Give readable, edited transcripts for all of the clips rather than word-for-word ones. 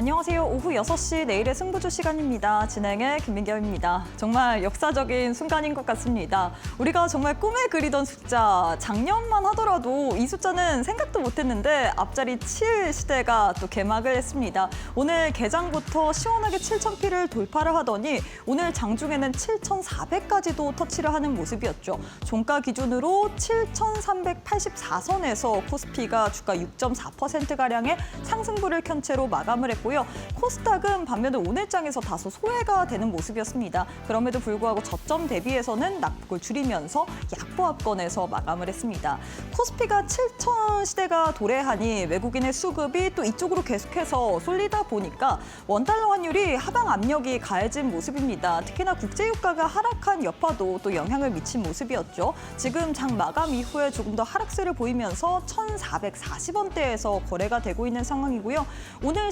안녕하세요. 오후 6시 내일의 승부주 시간입니다. 진행의 김민경입니다. 정말 역사적인 순간인 것 같습니다. 우리가 정말 꿈에 그리던 숫자, 작년만 하더라도 이 숫자는 생각도 못했는데 앞자리 7 시대가 또 개막을 했습니다. 오늘 개장부터 시원하게 7,000피를 돌파를 하더니 오늘 장중에는 7,400까지도 터치를 하는 모습이었죠. 종가 기준으로 7,384선에서 코스피가 주가 6.4%가량의 상승부를 켠 채로 마감을 했고요. 코스닥은 반면에 오늘장에서 다소 소외가 되는 모습이었습니다. 그럼에도 불구하고 저점 대비해서는 낙폭을 줄이면서 약보합권에서 마감을 했습니다. 코스피가 7,000 시대가 도래하니 외국인의 수급이 또 이쪽으로 계속해서 쏠리다 보니까 원달러 환율이 하방 압력이 가해진 모습입니다. 특히나 국제유가가 하락한 여파도 또 영향을 미친 모습이었죠. 지금 장 마감 이후에 조금 더 하락세를 보이면서 1,440원대에서 거래가 되고 있는 상황이고요. 오늘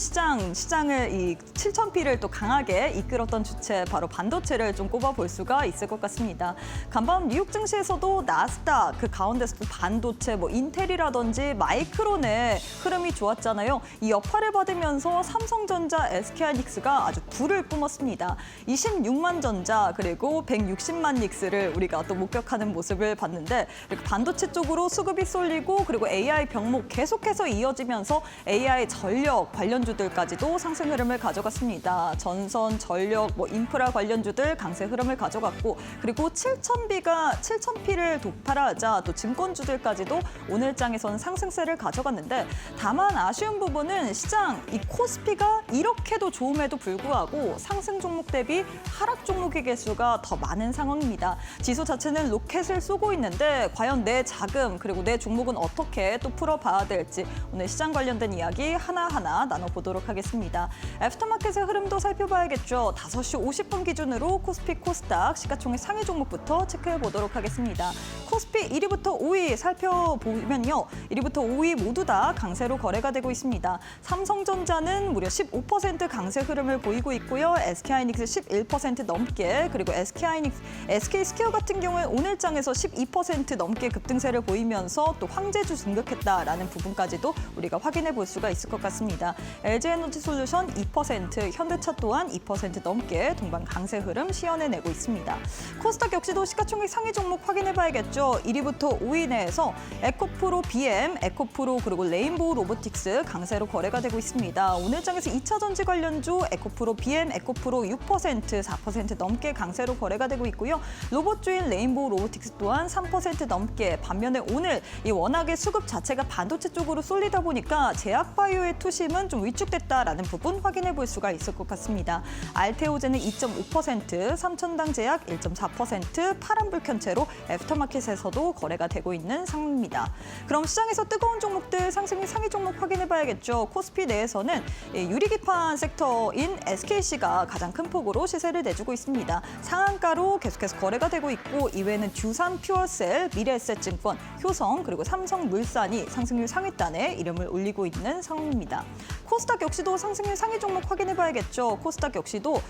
시장을 이 7,000피를 또 강하게 이끌었던 주체 바로 반도체를 좀 꼽아볼 수가 있을 것 같습니다. 간밤 뉴욕 증시에서도 나스닥 그 가운데서 또 반도체 인텔이라든지 마이크론의 흐름이 좋았잖아요. 이 여파를 받으면서 삼성전자, SK하이닉스가 아주 불을 뿜었습니다. 26만 전자 그리고 160만 닉스를 우리가 또 목격하는 모습을 봤는데 이렇게 반도체 쪽으로 수급이 쏠리고 그리고 AI 병목 계속해서 이어지면서 AI 전력 관련주들까지도 상승 흐름을 가져갔습니다. 전선, 전력, 인프라 관련주들 강세 흐름을 가져갔고 그리고 7,000피를 도파하자 또 증권주들까지도 오늘장에서는 상승세를 가져갔는데 다만 아쉬운 부분은 시장 이 코스피가 이렇게도 좋음에도 불구하고 상승 종목 대비 하락 종목의 개수가 더 많은 상황입니다. 지수 자체는 로켓을 쏘고 있는데 과연 내 자금 그리고 내 종목은 어떻게 또 풀어봐야 될지 오늘 시장 관련된 이야기 하나하나 나눠보도록 하겠습니다. 애프터마켓의 흐름도 살펴봐야겠죠. 5시 50분 기준으로 코스피, 코스닥, 시가총액 상위 종목부터 체크해보도록 하겠습니다. 코스피 1위부터 5위 살펴보면요. 1위부터 5위 모두 다 강세로 거래가 되고 있습니다. 삼성전자는 무려 15% 강세 흐름을 보이고 있고요. SK하이닉스 11% 넘게 그리고 SK스퀘어 같은 경우에 오늘장에서 12% 넘게 급등세를 보이면서 또 황제주 진급했다라는 부분까지도 우리가 확인해 볼 수가 있을 것 같습니다. LG에너지솔루션 2%, 현대차 또한 2% 넘게 동반 강세 흐름 시연해내고 있습니다. 코스닥 역시도 시가총액 상위 종목 확인해봐야겠죠. 1위부터 5위 내에서 에코프로 BM, 에코프로 그리고 레인보우 로보틱스 강세로 거래가 되고 있습니다. 오늘장에서 2차 전지 관련주 에코프로 BM, 에코프로 6%, 4% 넘게 강세로 거래가 되고 있고요. 로봇주인 레인보우 로보틱스 또한 3% 넘게 반면에 오늘 이 워낙에 수급 자체가 반도체 쪽으로 쏠리다 보니까 제약바이오의 투심은 좀 위축됐다라는 부분 확인해 볼 수가 있을 것 같습니다. 알테오제는 2.5%, 삼천당 제약 1.4%, 파란불 켠 채로 애프터마켓에서도 거래가 되고 있는 상황입니다. 그럼 시장에서 뜨거운 종목들 상승 상위 종목 확인해 봐야겠죠. 코스피 내에서는 유리기판 섹터인 SKC가 가장 큰 폭으로 시세를 내주고 있습니다. 상한가로 계속해서 거래가 되고 있고 이외에는 듀산 퓨어셀, 미래에셋증권, 효성 그리고 삼성물산이 상승률 상위단에 이름을 올리고 있는 상황입니다. 코스닥 역시도 상승률 상위 종목 확인해 봐야겠죠. 코스닥 역시도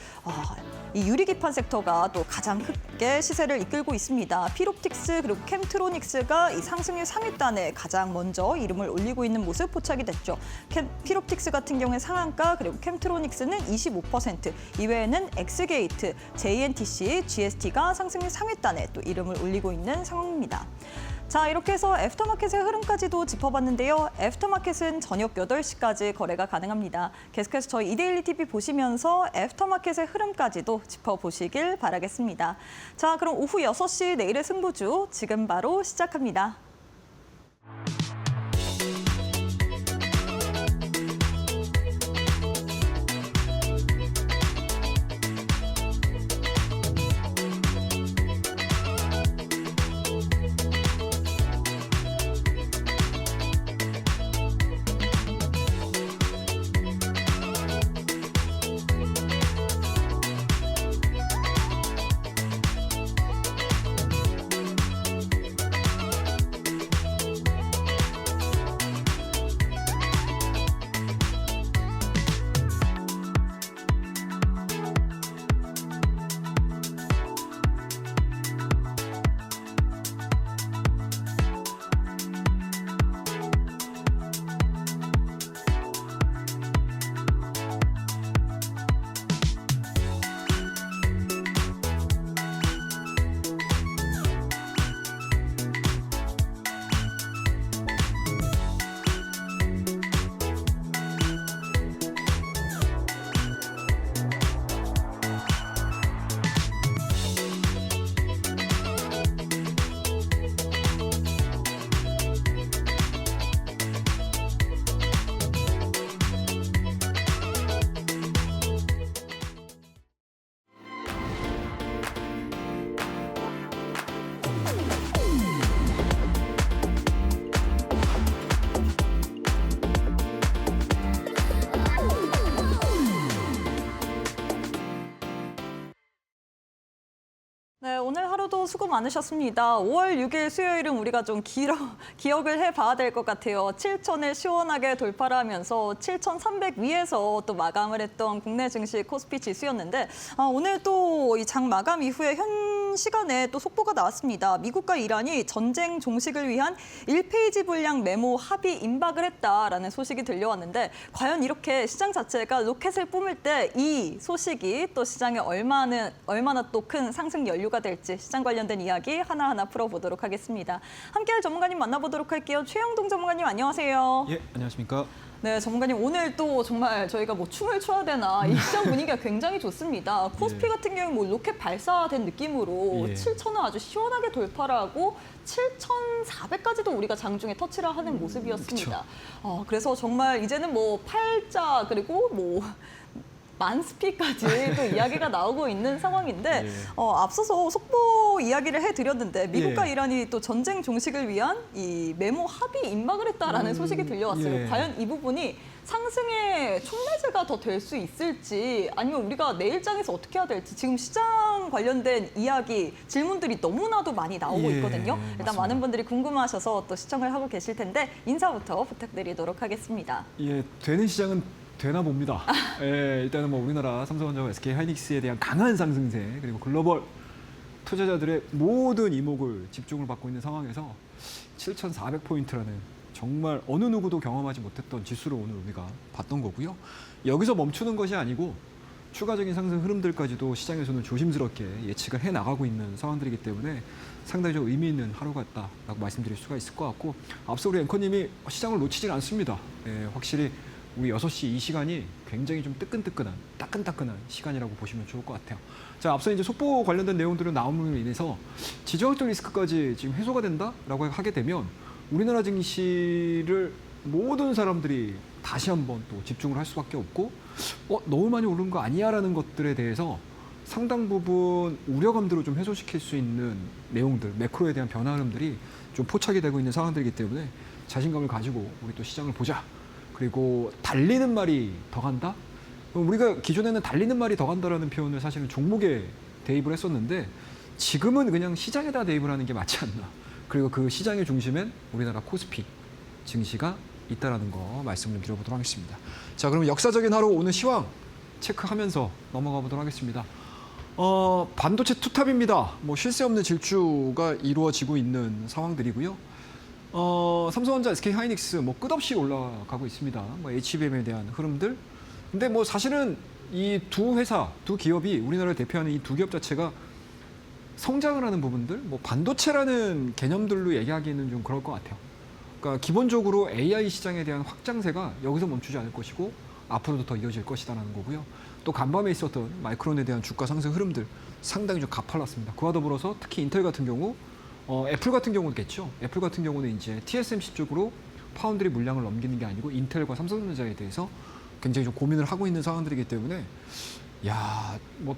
이 유리기판 sek터가 또 가장 크게 시세를 이끌고 있습니다. 피롭틱스 그리고 캠트로닉스가 이 상승률 상위단에 가장 먼저 이름을 올리고 있는 모습 포착이 됐죠. 피롭틱스 같은 경우에 상한가 그리고 캠트로닉스는 25%, 이외에는 엑스게이트, JNTC, GST가 상승률 상위단에 또 이름을 올리고 있는 상황입니다. 자, 이렇게 해서 애프터마켓의 흐름까지도 짚어봤는데요. 애프터마켓은 저녁 8시까지 거래가 가능합니다. 계속해서 저희 이데일리 TV 보시면서 애프터마켓의 흐름까지도 짚어보시길 바라겠습니다. 자, 그럼 오후 6시 내일의 승부주 지금 바로 시작합니다. 오늘도 수고 많으셨습니다. 5월 6일 수요일은 우리가 좀 기억을 해봐야 될 것 같아요. 7,000을 시원하게 돌파를 하면서 7,300 위에서 또 마감을 했던 국내 증시 코스피 지수였는데 오늘 또 이 장 마감 이후에 현 시간에 또 속보가 나왔습니다. 미국과 이란이 전쟁 종식을 위한 1페이지 분량 메모 합의 임박을 했다라는 소식이 들려왔는데 과연 이렇게 시장 자체가 로켓을 뿜을 때 이 소식이 또 시장에 얼마나 또 큰 상승 연료가 될지 시장 관련된 이야기 하나하나 풀어보도록 하겠습니다. 함께할 전문가님 만나보도록 할게요. 최영동 전문가님 안녕하세요. 예, 안녕하십니까. 네, 전문가님 오늘 또 정말 저희가 뭐 춤을 춰야 되나 이 시장 분위기가 굉장히 좋습니다. 코스피 같은 경우는 뭐 로켓 발사된 느낌으로 7,000을 아주 시원하게 돌파를 하고 7,400까지도 우리가 장중에 터치를 하는 모습이었습니다. 그래서 정말 이제는 뭐 팔자 그리고 뭐 만스피까지 또 이야기가 나오고 있는 상황인데 앞서서 속보 이야기를 해드렸는데 미국과 이란이 또 전쟁 종식을 위한 이 메모 합의 임박을 했다라는 소식이 들려왔어요. 과연 이 부분이 상승의 촉매제가 더 될 수 있을지 아니면 우리가 내일장에서 어떻게 해야 될지 지금 시장 관련된 이야기, 질문들이 너무나도 많이 나오고 있거든요. 일단 맞습니다. 많은 분들이 궁금하셔서 또 시청을 하고 계실 텐데 인사부터 부탁드리도록 하겠습니다. 예, 되는 시장은 되나 봅니다. 예, 일단은 뭐 우리나라 삼성전자와 SK 하이닉스에 대한 강한 상승세 그리고 글로벌 투자자들의 모든 이목을 집중을 받고 있는 상황에서 7,400포인트라는 정말 어느 누구도 경험하지 못했던 지수로 오늘 우리가 봤던 거고요. 여기서 멈추는 것이 아니고 추가적인 상승 흐름들까지도 시장에서는 조심스럽게 예측을 해나가고 있는 상황들이기 때문에 상당히 좀 의미 있는 하루 같다라고 말씀드릴 수가 있을 것 같고 앞서 우리 앵커님이 시장을 놓치질 않습니다. 예, 확실히 우리 6시 이 시간이 굉장히 좀 따끈따끈한 시간이라고 보시면 좋을 것 같아요. 자, 앞서 이제 속보 관련된 내용들은 나옴으로 인해서 지정학적 리스크까지 지금 해소가 된다라고 하게 되면 우리나라 증시를 모든 사람들이 다시 한번 또 집중을 할 수밖에 없고 너무 많이 오른 거 아니야라는 것들에 대해서 상당 부분 우려감들을 좀 해소시킬 수 있는 내용들, 매크로에 대한 변화 흐름들이 좀 포착이 되고 있는 상황들이기 때문에 자신감을 가지고 우리 또 시장을 보자. 그리고 달리는 말이 더 간다? 우리가 기존에는 달리는 말이 더 간다라는 표현을 사실은 종목에 대입을 했었는데 지금은 그냥 시장에다 대입을 하는 게 맞지 않나. 그리고 그 시장의 중심엔 우리나라 코스피 증시가 있다라는 거 말씀을 드려보도록 하겠습니다. 자, 그럼 역사적인 하루 오늘 시황 체크하면서 넘어가 보도록 하겠습니다. 반도체 투탑입니다. 뭐 쉴 새 없는 질주가 이루어지고 있는 상황들이고요. 삼성전자, SK 하이닉스 뭐 끝없이 올라가고 있습니다. 뭐 HBM에 대한 흐름들. 근데 뭐 사실은 이 두 회사, 두 기업이 우리나라를 대표하는 이 두 기업 자체가 성장을 하는 부분들, 뭐 반도체라는 개념들로 얘기하기는 좀 그럴 것 같아요. 그러니까 기본적으로 AI 시장에 대한 확장세가 여기서 멈추지 않을 것이고 앞으로도 더 이어질 것이다라는 거고요. 또 간밤에 있었던 마이크론에 대한 주가 상승 흐름들 상당히 좀 가팔랐습니다. 그와 더불어서 특히 인텔 같은 경우 애플 같은 경우겠죠. 애플 같은 경우는 이제 TSMC 쪽으로 파운드리 물량을 넘기는 게 아니고 인텔과 삼성전자에 대해서 굉장히 좀 고민을 하고 있는 상황들이기 때문에 뭐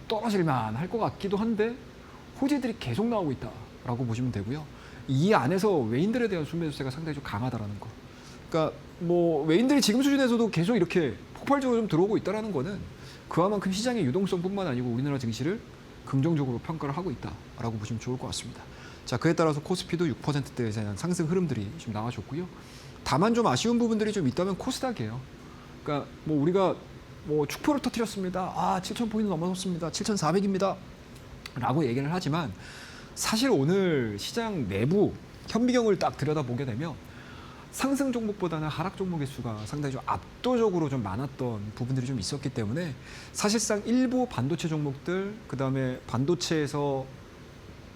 떨어질만 할 것 같기도 한데 호재들이 계속 나오고 있다라고 보시면 되고요. 이 안에서 외인들에 대한 순매수세가 상당히 좀 강하다라는 거. 그러니까 뭐 외인들이 지금 수준에서도 계속 이렇게 폭발적으로 좀 들어오고 있다라는 거는 그와만큼 시장의 유동성뿐만 아니고 우리나라 증시를 긍정적으로 평가를 하고 있다라고 보시면 좋을 것 같습니다. 자, 그에 따라서 코스피도 6%대에 대한 상승 흐름들이 좀 나와줬고요. 다만 좀 아쉬운 부분들이 좀 있다면 코스닥이에요. 그러니까 뭐 우리가 뭐 축포를 터뜨렸습니다. 7,000포인트 넘어섰습니다. 7,400입니다. 라고 얘기를 하지만 사실 오늘 시장 내부 현미경을 딱 들여다보게 되면 상승 종목보다는 하락 종목의 수가 상당히 좀 압도적으로 좀 많았던 부분들이 좀 있었기 때문에 사실상 일부 반도체 종목들, 그다음에 반도체에서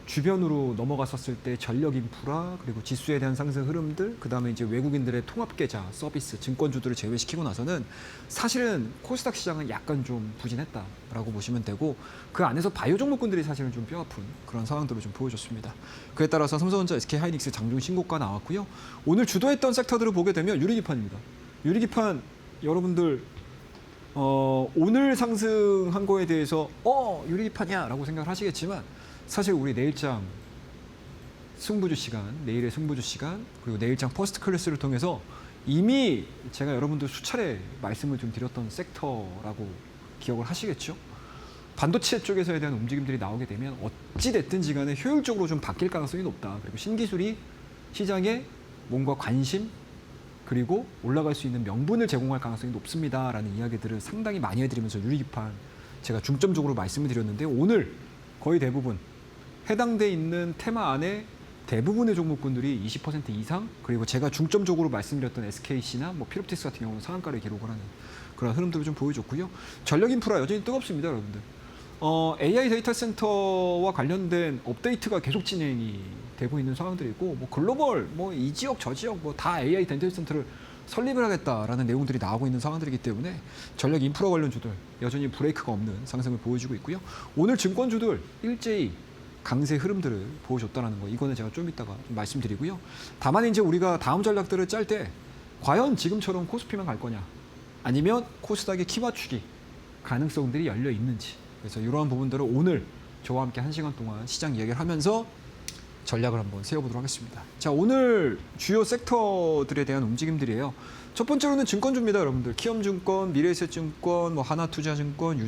주변으로 넘어갔었을 때 전력 인프라, 그리고 지수에 대한 상승 흐름들, 그다음에 이제 외국인들의 통합 계좌 서비스, 증권주들을 제외시키고 나서는 사실은 코스닥 시장은 약간 좀 부진했다라고 보시면 되고 그 안에서 바이오 종목군들이 사실은 좀 뼈아픈 그런 상황들을 좀 보여줬습니다. 그에 따라서 삼성전자, SK 하이닉스 장중 신고가 나왔고요. 오늘 주도했던 섹터들을 보게 되면 유리기판입니다. 유리기판 여러분들 오늘 상승한 거에 대해서 유리기판이야라고 생각을 하시겠지만 사실 우리 내일장 승부주 시간, 내일의 승부주 시간, 그리고 내일장 퍼스트 클래스를 통해서 이미 제가 여러분들 수차례 말씀을 좀 드렸던 섹터라고 기억을 하시겠죠? 반도체 쪽에서에 대한 움직임들이 나오게 되면 어찌 됐든지 간에 효율적으로 좀 바뀔 가능성이 높다. 그리고 신기술이 시장에 뭔가 관심 그리고 올라갈 수 있는 명분을 제공할 가능성이 높습니다라는 이야기들을 상당히 많이 해드리면서 유리기판 제가 중점적으로 말씀을 드렸는데 오늘 거의 대부분 해당돼 있는 테마 안에 대부분의 종목군들이 20% 이상 그리고 제가 중점적으로 말씀드렸던 SKC나 뭐 피롭티스 같은 경우는 상한가를 기록을 하는 그런 흐름들을 좀 보여줬고요. 전력 인프라 여전히 뜨겁습니다, 여러분들. AI 데이터 센터와 관련된 업데이트가 계속 진행이 되고 있는 상황들이고 뭐 글로벌 뭐 이 지역 저 지역 뭐 다 AI 데이터 센터를 설립을 하겠다라는 내용들이 나오고 있는 상황들이기 때문에 전력 인프라 관련주들 여전히 브레이크가 없는 상승을 보여주고 있고요. 오늘 증권주들 일제히 강세 흐름들을 보여줬다는 거 이거는 제가 좀 이따가 좀 말씀드리고요. 다만 이제 우리가 다음 전략들을 짤 때 과연 지금처럼 코스피만 갈 거냐 아니면 코스닥의 키 맞추기 가능성들이 열려 있는지 그래서 이러한 부분들을 오늘 저와 함께 1시간 동안 시장 이야기를 하면서 전략을 한번 세워보도록 하겠습니다. 자, 오늘 주요 섹터들에 대한 움직임들이에요. 첫 번째로는 증권주입니다, 여러분들. 키움증권, 미래에셋증권, 뭐 하나투자증권,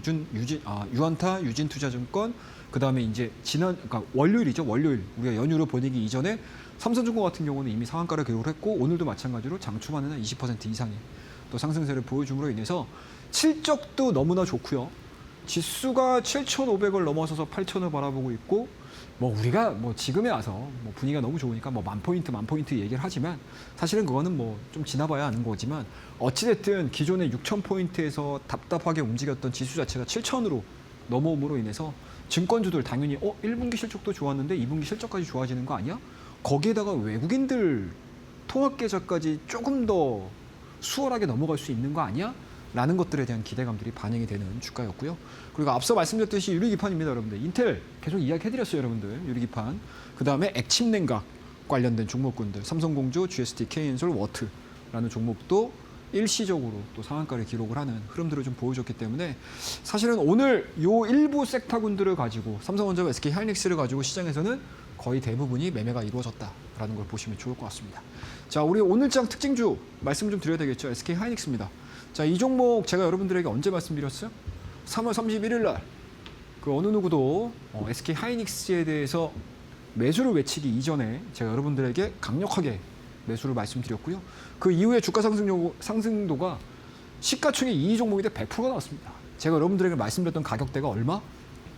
유한타, 유진투자증권, 그 다음에 이제 그러니까 월요일이죠, 월요일. 우리가 연휴로 보내기 이전에 삼성증권 같은 경우는 이미 상한가를 기록을 했고 오늘도 마찬가지로 장 초반에는 20% 이상의 또 상승세를 보여줌으로 인해서 실적도 너무나 좋고요. 지수가 7,500을 넘어서서 8,000을 바라보고 있고 뭐 우리가 뭐 지금에 와서 뭐 분위기가 너무 좋으니까 뭐 만 포인트 얘기를 하지만 사실은 그거는 뭐 좀 지나봐야 아는 거지만 어찌됐든 기존의 6,000포인트에서 답답하게 움직였던 지수 자체가 7,000으로 넘어옴으로 인해서 증권주들 당연히 1분기 실적도 좋았는데 2분기 실적까지 좋아지는 거 아니야? 거기에다가 외국인들 통합 계좌까지 조금 더 수월하게 넘어갈 수 있는 거 아니야? 라는 것들에 대한 기대감들이 반영이 되는 주가였고요. 그리고 앞서 말씀드렸듯이 유리기판입니다, 여러분들. 인텔 계속 이야기해드렸어요, 여러분들. 유리기판. 그 다음에 액침냉각 관련된 종목군들. 삼성공조, GST, K엔솔, 워트라는 종목도 일시적으로 또 상한가를 기록을 하는 흐름들을 좀 보여줬기 때문에 사실은 오늘 요 일부 섹터군들을 가지고 삼성전자, SK 하이닉스를 가지고 시장에서는 거의 대부분이 매매가 이루어졌다라는 걸 보시면 좋을 것 같습니다. 자, 우리 오늘장 특징주 말씀 좀 드려야 되겠죠. SK 하이닉스입니다. 자, 이 종목 제가 여러분들에게 언제 말씀드렸어요? 3월 31일 날 그 어느 누구도 SK 하이닉스에 대해서 매수를 외치기 이전에 제가 여러분들에게 강력하게 매수를 말씀드렸고요. 그 이후에 주가 상승도가 시가총액 2위 종목인데 100%가 나왔습니다. 제가 여러분들에게 말씀드렸던 가격대가 얼마?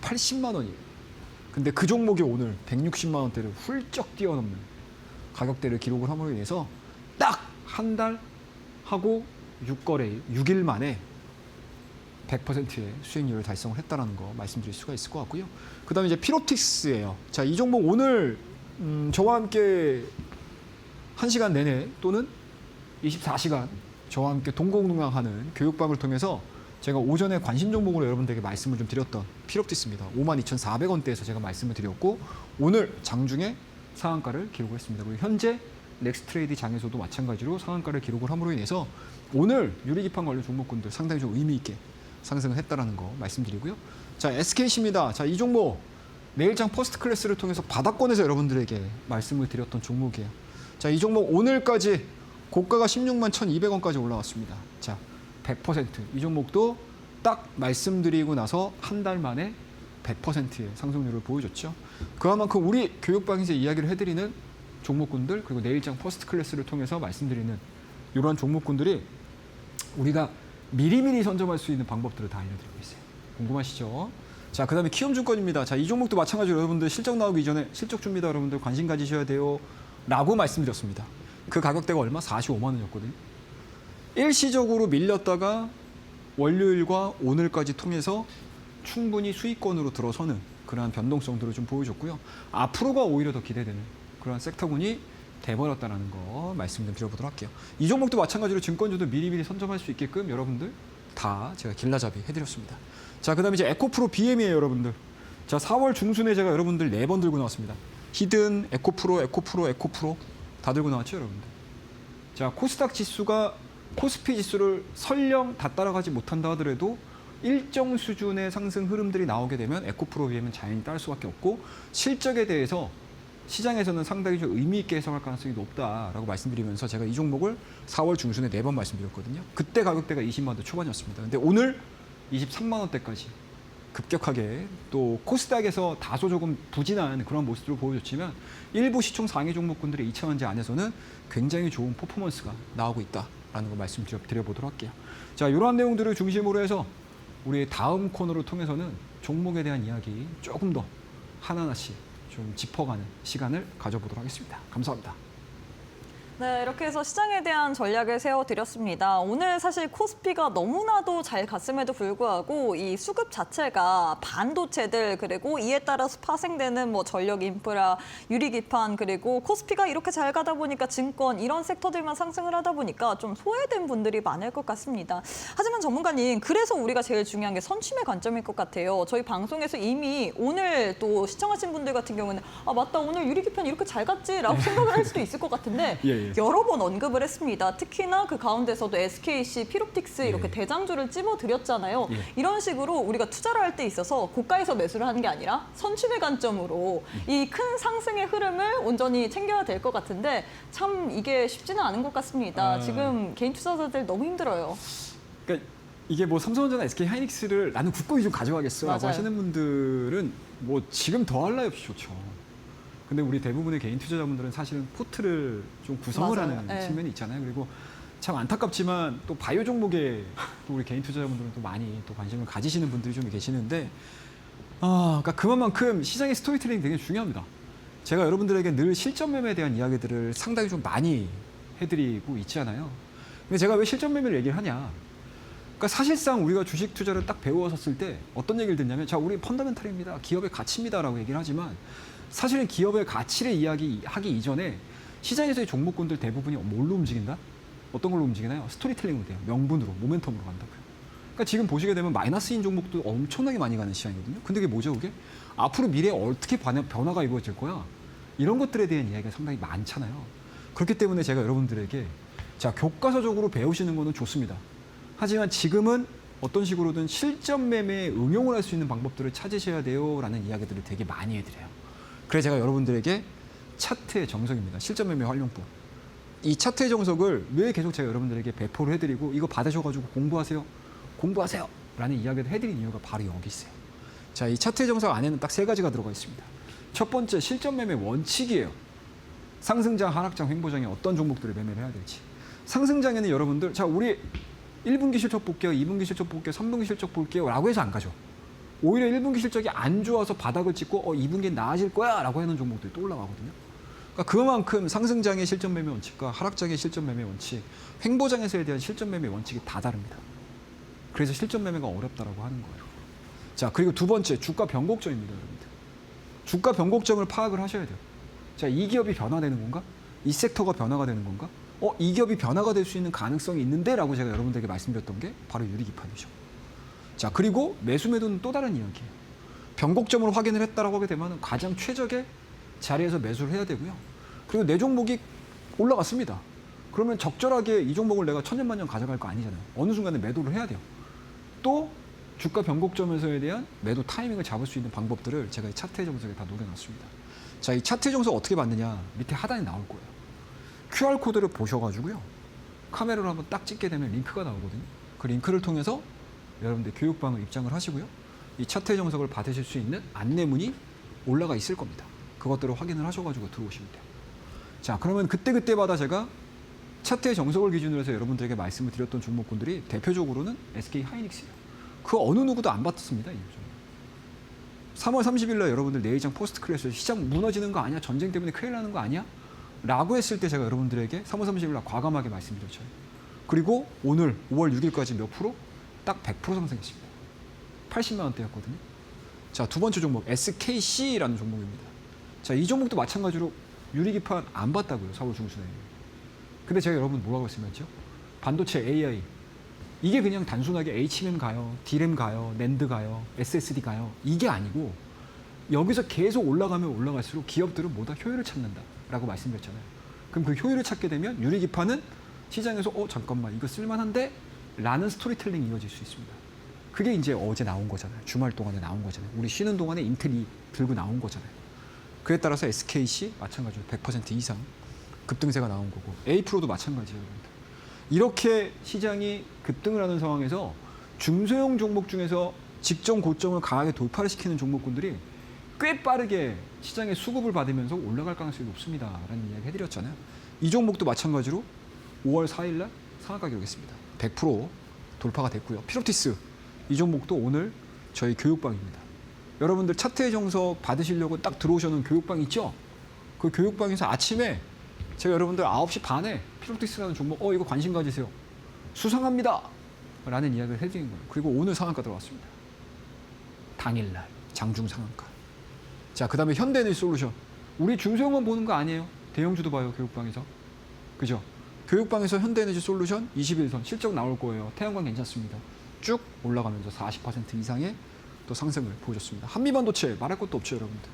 80만 원이에요. 근데 그 종목이 오늘 160만 원대를 훌쩍 뛰어넘는 가격대를 기록을 함으로 인해서 딱 한 달 하고 6일 만에 100%의 수익률을 달성을 했다는 거 말씀드릴 수가 있을 것 같고요. 그 다음에 이제 피롭틱스예요. 자, 이 종목 오늘 저와 함께 1시간 내내 또는 24시간 저와 함께 동공동락하는 교육방을 통해서 제가 오전에 관심 종목으로 여러분들에게 말씀을 좀 드렸던 피롭틱스입니다. 52,400원대에서 제가 말씀을 드렸고 오늘 장중에 상한가를 기록을 했습니다. 그리고 현재 넥스트레이드 장에서도 마찬가지로 상한가를 기록을 함으로 인해서 오늘 유리기판 관련 종목군들 상당히 좀 의미 있게 상승을 했다라는 거 말씀드리고요. 자, SKC입니다. 자, 이 종목 내일장 퍼스트 클래스를 통해서 바닥권에서 여러분들에게 말씀을 드렸던 종목이에요. 자, 이 종목 오늘까지 고가가 16만 1,200원까지 올라왔습니다. 자, 100%이 종목도 딱 말씀드리고 나서 한 달 만에 100%의 상승률을 보여줬죠. 그만큼 우리 교육방에서 이야기를 해드리는 종목군들 그리고 내일장 퍼스트 클래스를 통해서 말씀드리는 이러한 종목군들이 우리가 미리미리 선점할 수 있는 방법들을 다 알려드리고 있어요. 궁금하시죠? 자, 그 다음에 키움증권입니다. 자, 이 종목도 마찬가지로 여러분들 실적 나오기 이전에 실적 줍니다. 여러분들 관심 가지셔야 돼요. 라고 말씀드렸습니다. 그 가격대가 얼마? 45만 원이었거든요. 일시적으로 밀렸다가 월요일과 오늘까지 통해서 충분히 수익권으로 들어서는 그러한 변동성들을 좀 보여줬고요. 앞으로가 오히려 더 기대되는 그러한 섹터군이 돼버렸다는 거 말씀 좀 드려보도록 할게요. 이 종목도 마찬가지로 증권주도 미리미리 선점할 수 있게끔 여러분들 다 제가 길라잡이 해드렸습니다. 자, 그 다음에 이제 에코프로 BM이에요, 여러분들. 자, 4월 중순에 제가 여러분들 4번 들고 나왔습니다. 히든, 에코프로 다 들고 나왔죠, 여러분들. 자, 코스닥 지수가 코스피 지수를 설령 다 따라가지 못한다 하더라도 일정 수준의 상승 흐름들이 나오게 되면 에코프로 BM은 자연히 따를 수밖에 없고 실적에 대해서 시장에서는 상당히 좀 의미 있게 해석할 가능성이 높다라고 말씀드리면서 제가 이 종목을 4월 중순에 4번 말씀드렸거든요. 그때 가격대가 20만 원 초반이었습니다. 근데 오늘 23만 원대까지 급격하게 또 코스닥에서 다소 조금 부진한 그런 모습을 보여줬지만 일부 시총 상위 종목군들의 2차원지 안에서는 굉장히 좋은 퍼포먼스가 나오고 있다라는 걸 말씀드려보도록 할게요. 자, 이러한 내용들을 중심으로 해서 우리 다음 코너를 통해서는 종목에 대한 이야기 조금 더 하나하나씩 좀 짚어가는 시간을 가져보도록 하겠습니다. 감사합니다. 네, 이렇게 해서 시장에 대한 전략을 세워드렸습니다. 오늘 사실 코스피가 너무나도 잘 갔음에도 불구하고 이 수급 자체가 반도체들 그리고 이에 따라서 파생되는 뭐 전력 인프라, 유리기판 그리고 코스피가 이렇게 잘 가다 보니까 증권 이런 섹터들만 상승을 하다 보니까 좀 소외된 분들이 많을 것 같습니다. 하지만 전문가님, 그래서 우리가 제일 중요한 게 선취매 관점일 것 같아요. 저희 방송에서 이미 오늘 또 시청하신 분들 같은 경우는 아 맞다 오늘 유리기판 이렇게 잘 갔지라고 생각을 할 수도 있을 것 같은데 예. 여러 번 언급을 했습니다. 특히나 그 가운데서도 SKC, 피롭틱스 이렇게 예. 대장주를 찝어드렸잖아요. 예. 이런 식으로 우리가 투자를 할 때 있어서 고가에서 매수를 하는 게 아니라 선취매 관점으로 이 큰 상승의 흐름을 온전히 챙겨야 될 것 같은데 참 이게 쉽지는 않은 것 같습니다. 지금 개인 투자자들 너무 힘들어요. 그러니까 이게 뭐 삼성전자나 SK 하이닉스를 나는 굳건히 좀 가져가겠어라고 맞아요. 하시는 분들은 뭐 지금 더할 나위 없이 좋죠. 근데 우리 대부분의 개인 투자자분들은 사실은 포트를 좀 구성을 맞아요. 하는 네. 측면이 있잖아요. 그리고 참 안타깝지만 또 바이오 종목에 또 우리 개인 투자자분들은 또 많이 또 관심을 가지시는 분들이 좀 계시는데 그러니까 그만큼 시장의 스토리텔링이 되게 중요합니다. 제가 여러분들에게 늘 실전 매매에 대한 이야기들을 상당히 좀 많이 해드리고 있잖아요. 근데 제가 왜 실전 매매를 얘기를 하냐? 그러니까 사실상 우리가 주식 투자를 딱 배웠었을 때 어떤 얘기를 듣냐면 자, 우리 펀더멘탈입니다. 기업의 가치입니다라고 얘기를 하지만 사실은 기업의 가치를 이야기하기 이전에 시장에서의 종목군들 대부분이 뭘로 움직인다? 어떤 걸로 움직이나요? 스토리텔링으로 돼요. 명분으로, 모멘텀으로 간다고요. 그러니까 지금 보시게 되면 마이너스인 종목도 엄청나게 많이 가는 시장이거든요. 근데 그게 뭐죠, 그게? 앞으로 미래에 어떻게 변화가 이루어질 거야? 이런 것들에 대한 이야기가 상당히 많잖아요. 그렇기 때문에 제가 여러분들에게 자, 교과서적으로 배우시는 거는 좋습니다. 하지만 지금은 어떤 식으로든 실전 매매에 응용을 할 수 있는 방법들을 찾으셔야 돼요라는 이야기들을 되게 많이 해드려요. 그래서 제가 여러분들에게 차트의 정석입니다. 실전 매매 활용법. 이 차트의 정석을 왜 계속 제가 여러분들에게 배포를 해드리고 이거 받으셔가지고 공부하세요 라는 이야기를 해드린 이유가 바로 여기 있어요. 자, 이 차트의 정석 안에는 딱 3가지가 들어가 있습니다. 첫 번째, 실전 매매 원칙이에요. 상승장, 하락장, 횡보장에 어떤 종목들을 매매를 해야 될지. 상승장에는 여러분들 자, 우리 1분기 실적 볼게요, 2분기 실적 볼게요, 3분기 실적 볼게요 라고 해서 안 가죠. 오히려 1분기 실적이 안 좋아서 바닥을 찍고 2분기엔 나아질 거야 라고 하는 종목들이 또 올라가거든요. 그러니까 그만큼 상승장의 실전 매매 원칙과 하락장의 실전 매매 원칙, 횡보장에서에 대한 실전 매매 원칙이 다 다릅니다. 그래서 실전 매매가 어렵다라고 하는 거예요. 자, 그리고 두 번째, 주가 변곡점입니다, 여러분들. 주가 변곡점을 파악을 하셔야 돼요. 자, 이 기업이 변화되는 건가? 이 섹터가 변화가 되는 건가? 이 기업이 변화가 될 수 있는 가능성이 있는데 라고 제가 여러분들에게 말씀드렸던 게 바로 유리기판이죠. 자, 그리고 매수 매도는 또 다른 이야기예요. 변곡점을 확인을 했다라고 하게 되면 가장 최적의 자리에서 매수를 해야 되고요. 그리고 내 종목이 올라갔습니다. 그러면 적절하게 이 종목을 내가 천년만년 가져갈 거 아니잖아요. 어느 순간에 매도를 해야 돼요. 또 주가 변곡점에서에 대한 매도 타이밍을 잡을 수 있는 방법들을 제가 이 차트의 정석에 다 녹여놨습니다. 자, 이 차트의 정석 어떻게 받느냐? 밑에 하단에 나올 거예요. QR코드를 보셔가지고요. 카메라로 한번 딱 찍게 되면 링크가 나오거든요. 그 링크를 통해서 여러분들 교육방을 입장을 하시고요. 이 차트의 정석을 받으실 수 있는 안내문이 올라가 있을 겁니다. 그것들을 확인을 하셔가지고 들어오시면 돼요. 자, 그러면 그때그때마다 제가 차트의 정석을 기준으로 해서 여러분들에게 말씀을 드렸던 종목군들이 대표적으로는 SK 하이닉스예요. 그 어느 누구도 안 받았습니다. 3월 30일 날 여러분들 내일장 포스트 클래스 시장 무너지는 거 아니야? 전쟁 때문에 큰일 나는 거 아니야? 라고 했을 때 제가 여러분들에게 3월 30일 날 과감하게 말씀드렸죠. 그리고 오늘 5월 6일까지 몇 프로? 딱 100% 상승했습니다. 80만 원대였거든요. 자, 두 번째 종목 SKC라는 종목입니다. 자, 이 종목도 마찬가지로 유리기판 안 봤다고요. 4월 중순에. 근데 제가 여러분 뭐라고 말씀했죠? 반도체 AI. 이게 그냥 단순하게 HMM 가요, DRAM 가요, 낸드 가요, SSD 가요. 이게 아니고 여기서 계속 올라가면 올라갈수록 기업들은 뭐다? 효율을 찾는다라고 말씀드렸잖아요. 그럼 그 효율을 찾게 되면 유리기판은 시장에서 잠깐만 이거 쓸만한데? 라는 스토리텔링이 이어질 수 있습니다. 그게 이제 어제 나온 거잖아요. 주말 동안에 나온 거잖아요. 우리 쉬는 동안에 인텔이 들고 나온 거잖아요. 그에 따라서 SKC 마찬가지로 100% 이상 급등세가 나온 거고 A프로도 마찬가지예요. 여러분들. 이렇게 시장이 급등을 하는 상황에서 중소형 종목 중에서 직전 고점을 강하게 돌파를 시키는 종목군들이 꽤 빠르게 시장의 수급을 받으면서 올라갈 가능성이 높습니다라는 이야기 해드렸잖아요. 이 종목도 마찬가지로 5월 4일 날 상한가 기록했습니다. 100% 돌파가 됐고요. 피로티스 이 종목도 오늘 저희 교육방입니다. 여러분들 차트의 정석 받으시려고 딱 들어오셔는 교육방 있죠? 그 교육방에서 아침에 제가 여러분들 9시 반에 피로티스라는 종목 이거 관심 가지세요. 수상합니다. 라는 이야기를 해드린 거예요. 그리고 오늘 상한가 들어왔습니다. 당일날 장중 상한가. 자, 그 다음에 현대에너지솔루션. 우리 중소형만 보는 거 아니에요. 대형주도 봐요. 교육방에서. 그죠? 교육방에서 현대에너지솔루션 21선 실적 나올 거예요. 태양광 괜찮습니다. 쭉 올라가면서 40% 이상의 또 상승을 보여줬습니다. 한미반도체 말할 것도 없죠, 여러분들.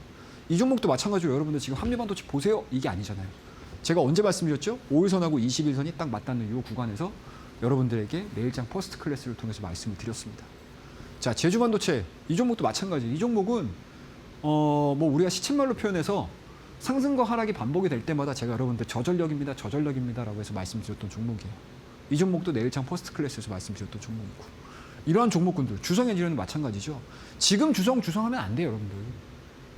이 종목도 마찬가지로 여러분들 지금 한미반도체 보세요. 이게 아니잖아요. 제가 언제 말씀드렸죠? 5일선하고 21선이 딱 맞닿는 이 구간에서 여러분들에게 내일장 퍼스트 클래스를 통해서 말씀을 드렸습니다. 자, 제주반도체 이 종목도 마찬가지. 이 종목은 뭐 우리가 시쳇말로 표현해서 상승과 하락이 반복이 될 때마다 제가 여러분들 저전력입니다라고 해서 말씀드렸던 종목이에요. 이 종목도 내일장 퍼스트 클래스에서 말씀드렸던 종목이고, 이러한 종목군들 주성엔지니어는 마찬가지죠. 지금 주성하면 안 돼요, 여러분들.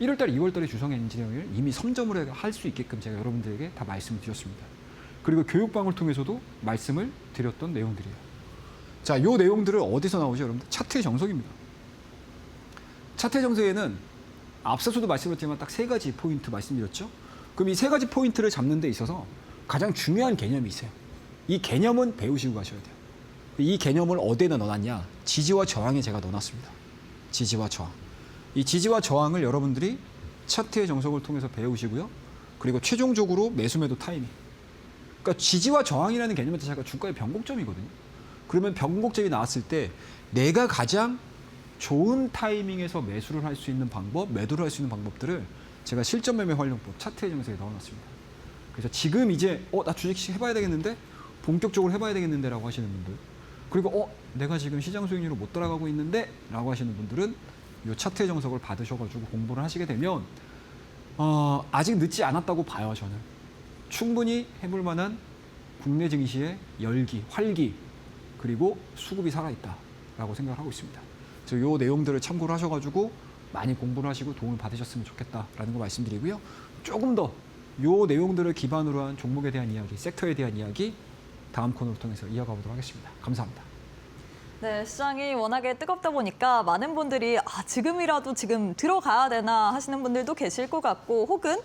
1월달, 2월달에 주성엔지니어를 이미 선점을 할 수 있게끔 제가 여러분들에게 다 말씀을 드렸습니다. 그리고 교육방을 통해서도 말씀을 드렸던 내용들이에요. 자, 이 내용들을 어디서 나오죠, 여러분들? 차트의 정석입니다. 차트의 정석에는 앞서서도 말씀드렸지만 딱 3가지 포인트 말씀드렸죠. 그럼 이 3가지 포인트를 잡는 데 있어서 가장 중요한 개념이 있어요. 이 개념은 배우시고 가셔야 돼요. 이 개념을 어디에다 넣어놨냐? 지지와 저항에 제가 넣어놨습니다. 지지와 저항. 이 지지와 저항을 여러분들이 차트의 정석을 통해서 배우시고요. 그리고 최종적으로 매수 매도 타이밍. 그러니까 지지와 저항이라는 개념 자체가 주가의 변곡점이거든요. 그러면 변곡점이 나왔을 때 내가 가장 좋은 타이밍에서 매수를 할 수 있는 방법, 매도를 할 수 있는 방법들을 제가 실전 매매 활용법 차트의 정석에 넣어놨습니다. 그래서 지금 이제 나 주식 해봐야 되겠는데? 본격적으로 해봐야 되겠는데? 라고 하시는 분들, 그리고 내가 지금 시장 수익률을 못 따라가고 있는데? 라고 하시는 분들은 이 차트의 정석을 받으셔가지고 공부를 하시게 되면 아직 늦지 않았다고 봐요. 저는 충분히 해볼 만한 국내 증시의 열기, 활기, 그리고 수급이 살아있다라고 생각을 하고 있습니다. 그래서 이 내용들을 참고를 하셔가지고 많이 공부를 하시고 도움을 받으셨으면 좋겠다라는 거 말씀드리고요. 조금 더 이 내용들을 기반으로 한 종목에 대한 이야기, 섹터에 대한 이야기 다음 코너를 통해서 이어가 보도록 하겠습니다. 감사합니다. 네, 시장이 워낙에 뜨겁다 보니까 많은 분들이 지금이라도 지금 들어가야 되나 하시는 분들도 계실 것 같고, 혹은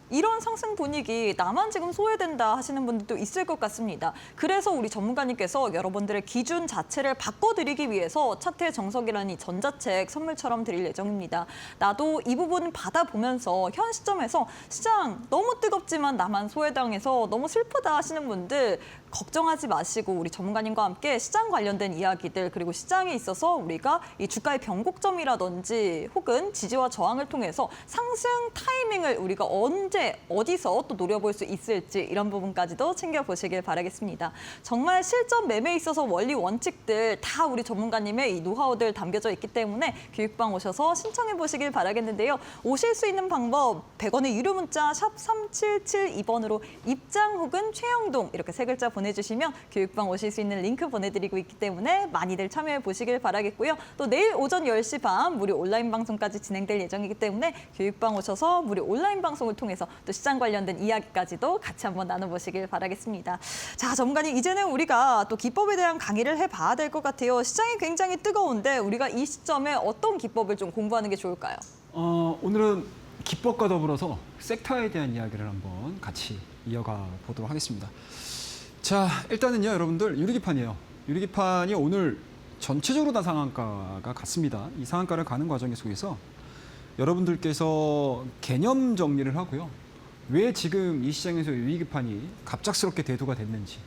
이런 상승 분위기 나만 지금 소외된다 하시는 분들도 있을 것 같습니다. 그래서 우리 전문가님께서 여러분들의 기준 자체를 바꿔드리기 위해서 차트의 정석이라는 이 전자책 선물처럼 드릴 예정입니다. 나도 이 부분 받아보면서 현 시점에서 시장 너무 뜨겁지만 나만 소외당해서 너무 슬프다 하시는 분들 걱정하지 마시고 우리 전문가님과 함께 시장 관련된 이야기들, 그리고 시장에 있어서 우리가 이 주가의 변곡점이라든지 혹은 지지와 저항을 통해서 상승 타이밍을 우리가 언제 어디서 또 노려볼 수 있을지 이런 부분까지도 챙겨보시길 바라겠습니다. 정말 실전 매매에 있어서 원리 원칙들 다 우리 전문가님의 이 노하우들 담겨져 있기 때문에 교육방 오셔서 신청해 보시길 바라겠는데요. 오실 수 있는 방법 100원의 유료 문자 샵 3772번으로 입장 혹은 최영동 이렇게 3글자 보내주시면 교육방 오실 수 있는 링크 보내드리고 있기 때문에 많이들 참여해 보시길 바라겠고요. 또 내일 오전 10시 반 무료 온라인 방송까지 진행될 예정이기 때문에 교육방 오셔서 무료 온라인 방송을 통해서 또 시장 관련된 이야기까지도 같이 한번 나눠보시길 바라겠습니다. 자, 전문가님, 이제는 우리가 또 기법에 대한 강의를 해봐야 될 것 같아요. 시장이 굉장히 뜨거운데 우리가 이 시점에 어떤 기법을 좀 공부하는 게 좋을까요? 오늘은 기법과 더불어서 섹터에 대한 이야기를 한번 같이 이어가 보도록 하겠습니다. 자, 일단은요, 여러분들 유리기판이에요. 유리기판이 오늘 전체적으로 다 상한가가 갔습니다. 이 상한가를 가는 과정 속에서 여러분들께서 개념 정리를 하고요. 왜 지금 이 시장에서 유리기판이 갑작스럽게 대두가 됐는지.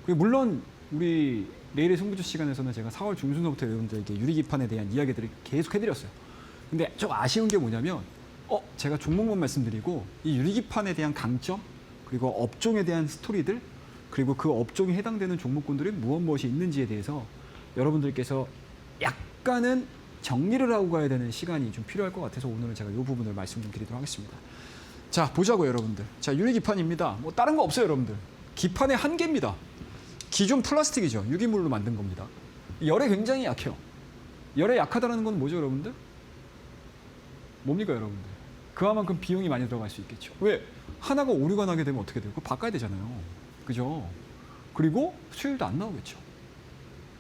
그리고 물론 우리 내일의 승부주 시간에서는 제가 4월 중순부터 여러분들에게 유리기판에 대한 이야기들을 계속 해드렸어요. 근데 좀 아쉬운 게 뭐냐면 제가 종목만 말씀드리고 이 유리기판에 대한 강점, 그리고 업종에 대한 스토리들, 그리고 그 업종에 해당되는 종목군들이 무엇이 있는지에 대해서 여러분들께서 약간은 정리를 하고 가야 되는 시간이 좀 필요할 것 같아서 오늘은 제가 이 부분을 말씀 좀 드리도록 하겠습니다. 자, 보자고요, 여러분들. 자, 유리기판입니다. 뭐 다른 거 없어요, 여러분들. 기판의 한계입니다. 기존 플라스틱이죠. 유기물로 만든 겁니다. 열에 굉장히 약해요. 열에 약하다는 건 뭐죠, 여러분들? 뭡니까, 여러분들? 그만큼 비용이 많이 들어갈 수 있겠죠. 왜? 하나가 오류가 나게 되면 어떻게 돼요? 그거 바꿔야 되잖아요. 그죠? 그리고 수율도 안 나오겠죠.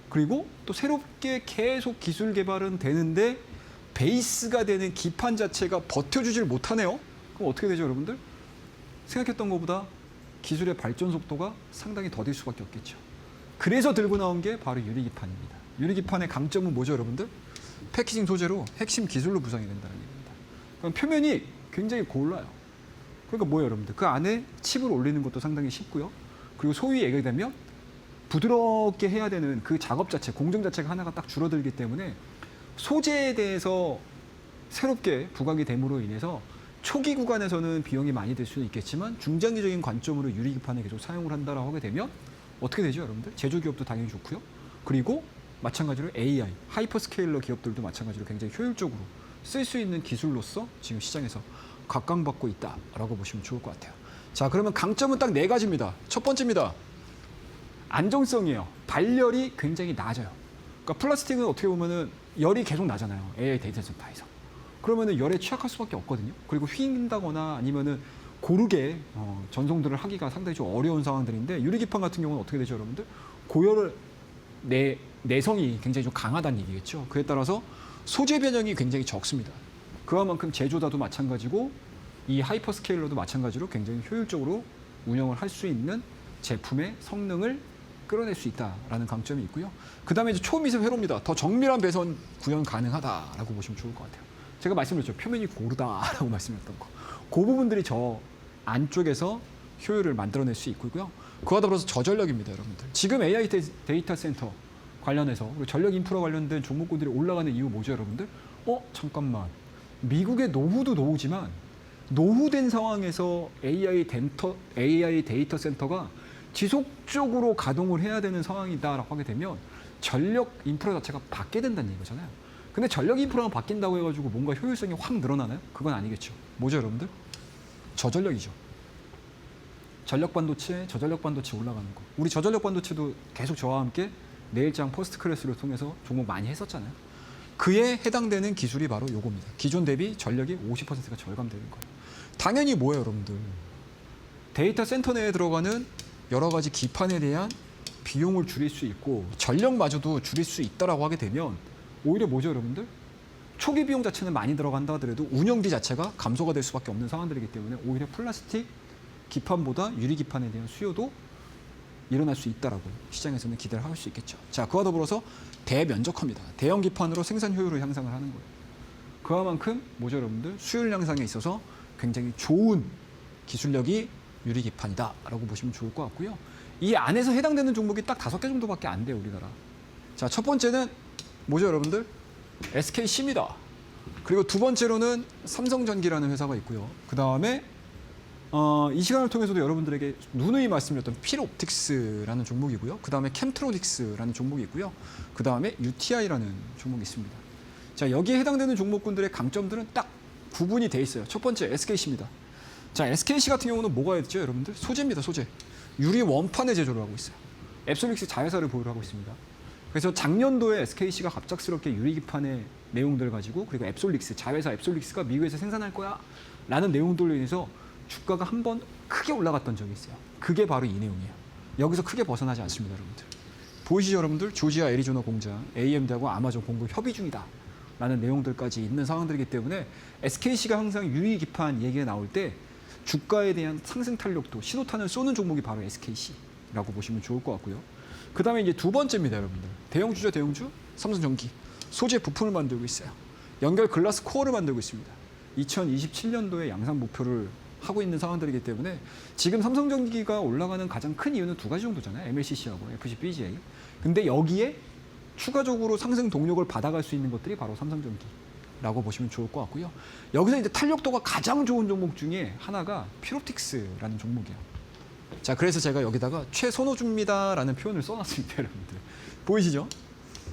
그리고 또 새롭게 계속 기술 개발은 되는데 베이스가 되는 기판 자체가 버텨주질 못하네요. 그럼 어떻게 되죠, 여러분들? 생각했던 것보다 기술의 발전 속도가 상당히 더딜 수밖에 없겠죠. 그래서 들고 나온 게 바로 유리기판입니다. 유리기판의 강점은 뭐죠, 여러분들? 패키징 소재로 핵심 기술로 구성이 된다는 얘기입니다. 그럼 표면이 굉장히 고울라요. 그러니까 뭐예요, 여러분들? 그 안에 칩을 올리는 것도 상당히 쉽고요. 그리고 소위 얘기되면 부드럽게 해야 되는 그 작업 자체, 공정 자체가 하나가 딱 줄어들기 때문에 소재에 대해서 새롭게 부각이 됨으로 인해서 초기 구간에서는 비용이 많이 들 수는 있겠지만 중장기적인 관점으로 유리기판을 계속 사용을 한다라고 하게 되면 어떻게 되죠, 여러분들? 제조 기업도 당연히 좋고요. 그리고 마찬가지로 AI, 하이퍼스케일러 기업들도 마찬가지로 굉장히 효율적으로 쓸 수 있는 기술로서 지금 시장에서 각광받고 있다라고 보시면 좋을 것 같아요. 자, 그러면 강점은 딱 4가지입니다. 첫 번째입니다. 안정성이에요. 발열이 굉장히 낮아요. 그러니까 플라스틱은 어떻게 보면은 열이 계속 나잖아요. AI 데이터 센터에서. 그러면은 열에 취약할 수밖에 없거든요. 그리고 휜다거나 아니면은 고르게 전송들을 하기가 상당히 좀 어려운 상황들인데 유리기판 같은 경우는 어떻게 되죠, 여러분들? 고열을 내성이 굉장히 좀 강하다는 얘기겠죠. 그에 따라서 소재 변형이 굉장히 적습니다. 그와만큼 제조다도 마찬가지고 이 하이퍼스케일러도 마찬가지로 굉장히 효율적으로 운영을 할 수 있는 제품의 성능을 끌어낼 수 있다라는 강점이 있고요. 그 다음에 이제 초미세 회로입니다. 더 정밀한 배선 구현 가능하다라고 보시면 좋을 것 같아요. 제가 말씀드렸죠. 표면이 고르다라고 말씀드렸던 거. 그 부분들이 저 안쪽에서 효율을 만들어낼 수 있고요. 그와 더불어서 저전력입니다, 여러분들. 지금 AI 데이터 센터 관련해서 그리고 전력 인프라 관련된 종목군들이 올라가는 이유 뭐죠, 여러분들? 잠깐만. 미국의 노후도 노후지만 노후된 상황에서 AI 데이터 센터가 지속적으로 가동을 해야 되는 상황이다라고 하게 되면 전력 인프라 자체가 바뀌게 된다는 얘기잖아요. 근데 전력 인프라가 바뀐다고 해가지고 뭔가 효율성이 확 늘어나나요? 그건 아니겠죠. 뭐죠, 여러분들? 저전력이죠. 전력 반도체, 저전력 반도체 올라가는 거. 우리 저전력 반도체도 계속 저와 함께 내일장 포스트 클래스를 통해서 종목 많이 했었잖아요. 그에 해당되는 기술이 바로 요겁니다. 기존 대비 전력이 50%가 절감되는 거예요. 당연히 뭐예요, 여러분들? 데이터 센터 내에 들어가는 여러 가지 기판에 대한 비용을 줄일 수 있고 전력마저도 줄일 수 있다라고 하게 되면 오히려 뭐죠, 여러분들? 초기 비용 자체는 많이 들어간다 하더라도 운영비 자체가 감소가 될 수밖에 없는 상황들이기 때문에 오히려 플라스틱 기판보다 유리 기판에 대한 수요도 일어날 수 있다라고 시장에서는 기대를 할 수 있겠죠. 자, 그와 더불어서 대면적화입니다. 대형 기판으로 생산 효율을 향상을 하는 거예요. 그와만큼 뭐죠, 여러분들? 수율 향상에 있어서 굉장히 좋은 기술력이 유리 기판이다라고 보시면 좋을 것 같고요. 이 안에서 해당되는 종목이 딱 5개 정도밖에 안 돼요, 우리나라. 자, 첫 번째는 뭐죠, 여러분들? SKC입니다. 그리고 두 번째로는 삼성전기라는 회사가 있고요. 그 다음에 이 시간을 통해서도 여러분들에게 누누이 말씀드렸던 필옵틱스라는 종목이고요. 그 다음에 캠트로닉스라는 종목이 있고요. 그 다음에 UTI라는 종목이 있습니다. 자, 여기에 해당되는 종목군들의 강점들은 딱 구분이 돼 있어요. 첫 번째 SKC입니다. 자, SKC 같은 경우는 뭐가 있죠, 여러분들? 소재입니다, 소재. 유리 원판의 제조를 하고 있어요. 앱솔릭스 자회사를 보유를 하고 있습니다. 그래서 작년도에 SKC가 갑작스럽게 유리기판의 내용들 가지고 그리고 앱솔릭스, 자회사 앱솔릭스가 미국에서 생산할 거야 라는 내용들로 인해서 주가가 한번 크게 올라갔던 적이 있어요. 그게 바로 이 내용이에요. 여기서 크게 벗어나지 않습니다, 여러분들. 보이시죠, 여러분들? 조지아 애리조나 공장, AMD하고 아마존 공급 협의 중이다 라는 내용들까지 있는 상황들이기 때문에 SKC가 항상 유리기판 얘기가 나올 때 주가에 대한 상승 탄력도 신호탄을 쏘는 종목이 바로 SKC라고 보시면 좋을 것 같고요. 그 다음에 이제 두 번째입니다, 여러분들. 대형주죠, 대형주. 삼성전기. 소재 부품을 만들고 있어요. 연결 글라스 코어를 만들고 있습니다. 2027년도에 양산 목표를 하고 있는 상황들이기 때문에 지금 삼성전기가 올라가는 가장 큰 이유는 2가지 정도잖아요. MLCC하고 FCBGA. 근데 여기에 추가적으로 상승 동력을 받아갈 수 있는 것들이 바로 삼성전기라고 보시면 좋을 것 같고요. 여기서 이제 탄력도가 가장 좋은 종목 중에 하나가 필옵틱스라는 종목이에요. 자, 그래서 제가 여기다가 최선호주입니다라는 표현을 써놨습니다, 여러분들. 보이시죠?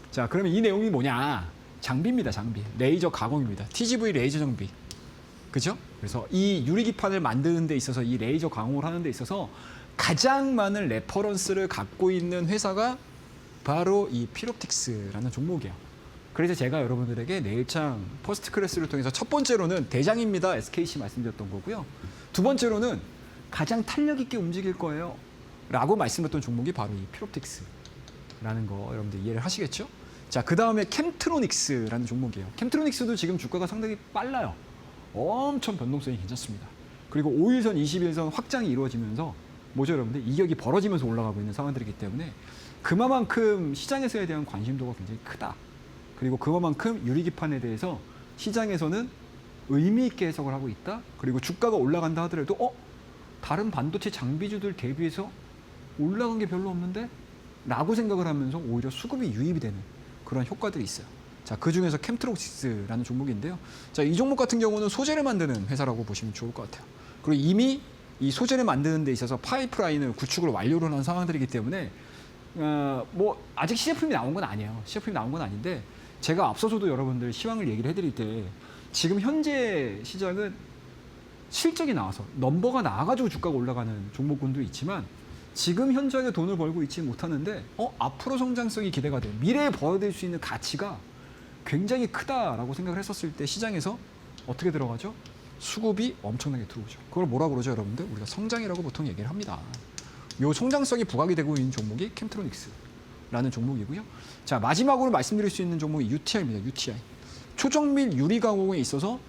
자, 그러면 이 내용이 뭐냐? 장비입니다, 장비. 레이저 가공입니다. TGV 레이저 장비. 그죠? 그래서 이 유리기판을 만드는 데 있어서 이 레이저 가공을 하는 데 있어서 가장 많은 레퍼런스를 갖고 있는 회사가 바로 이 필옵틱스라는 종목이에요. 그래서 제가 여러분들에게 내일장 퍼스트 클래스를 통해서 첫 번째로는 대장입니다. SKC 말씀드렸던 거고요. 두 번째로는 가장 탄력 있게 움직일 거예요. 라고 말씀드렸던 종목이 바로 이 피롭틱스라는 거 여러분들 이해를 하시겠죠? 자, 그 다음에 캠트로닉스라는 종목이에요. 캠트로닉스도 지금 주가가 상당히 빨라요. 엄청 변동성이 괜찮습니다. 그리고 5일선, 20일선 확장이 이루어지면서 뭐죠 여러분들? 이격이 벌어지면서 올라가고 있는 상황들이기 때문에 그만큼 시장에서에 대한 관심도가 굉장히 크다. 그리고 그만큼 유리기판에 대해서 시장에서는 의미 있게 해석을 하고 있다. 그리고 주가가 올라간다 하더라도 다른 반도체 장비주들 대비해서 올라간 게 별로 없는데? 라고 생각을 하면서 오히려 수급이 유입이 되는 그런 효과들이 있어요. 자, 그 중에서 캠트로닉스라는 종목인데요. 자, 이 종목 같은 경우는 소재를 만드는 회사라고 보시면 좋을 것 같아요. 그리고 이미 이 소재를 만드는 데 있어서 파이프라인을 구축을 완료를 한 상황들이기 때문에 뭐 아직 시제품이 나온 건 아니에요. 시제품이 나온 건 아닌데 제가 앞서서도 여러분들 시황을 얘기를 해드릴 때 지금 현재 시장은 실적이 나와서 넘버가 나와가지고 주가가 올라가는 종목군도 있지만 지금 현저하게 돈을 벌고 있지 못하는데 앞으로 성장성이 기대가 돼요. 미래에 벌어들일 수 있는 가치가 굉장히 크다라고 생각을 했었을 때 시장에서 어떻게 들어가죠? 수급이 엄청나게 들어오죠. 그걸 뭐라 그러죠, 여러분들? 우리가 성장이라고 보통 얘기를 합니다. 요 성장성이 부각이 되고 있는 종목이 캠트로닉스라는 종목이고요. 자, 마지막으로 말씀드릴 수 있는 종목이 UTI입니다. UTI. 초정밀 유리 가공에 있어서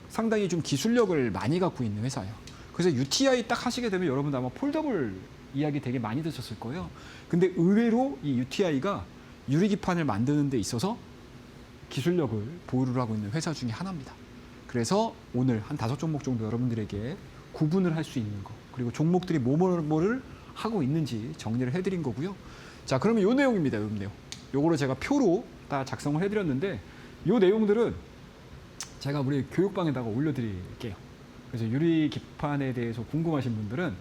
상당히 좀 기술력을 많이 갖고 있는 회사예요. 그래서 UTI 딱 하시게 되면 여러분들 아마 폴더블 이야기 되게 많이 드셨을 거예요. 근데 의외로 이 UTI가 유리기판을 만드는 데 있어서 기술력을 보유를 하고 있는 회사 중에 하나입니다. 그래서 오늘 한 5종목 정도 여러분들에게 구분을 할 수 있는 거, 그리고 종목들이 뭐를 하고 있는지 정리를 해드린 거고요. 자, 그러면 요 내용입니다. 요 내용. 요거를 제가 표로 다 작성을 해드렸는데 요 내용들은 제가 우리 교육방에다가 올려드릴게요. 그래서 유리기판에 대해서 궁금하신 분들은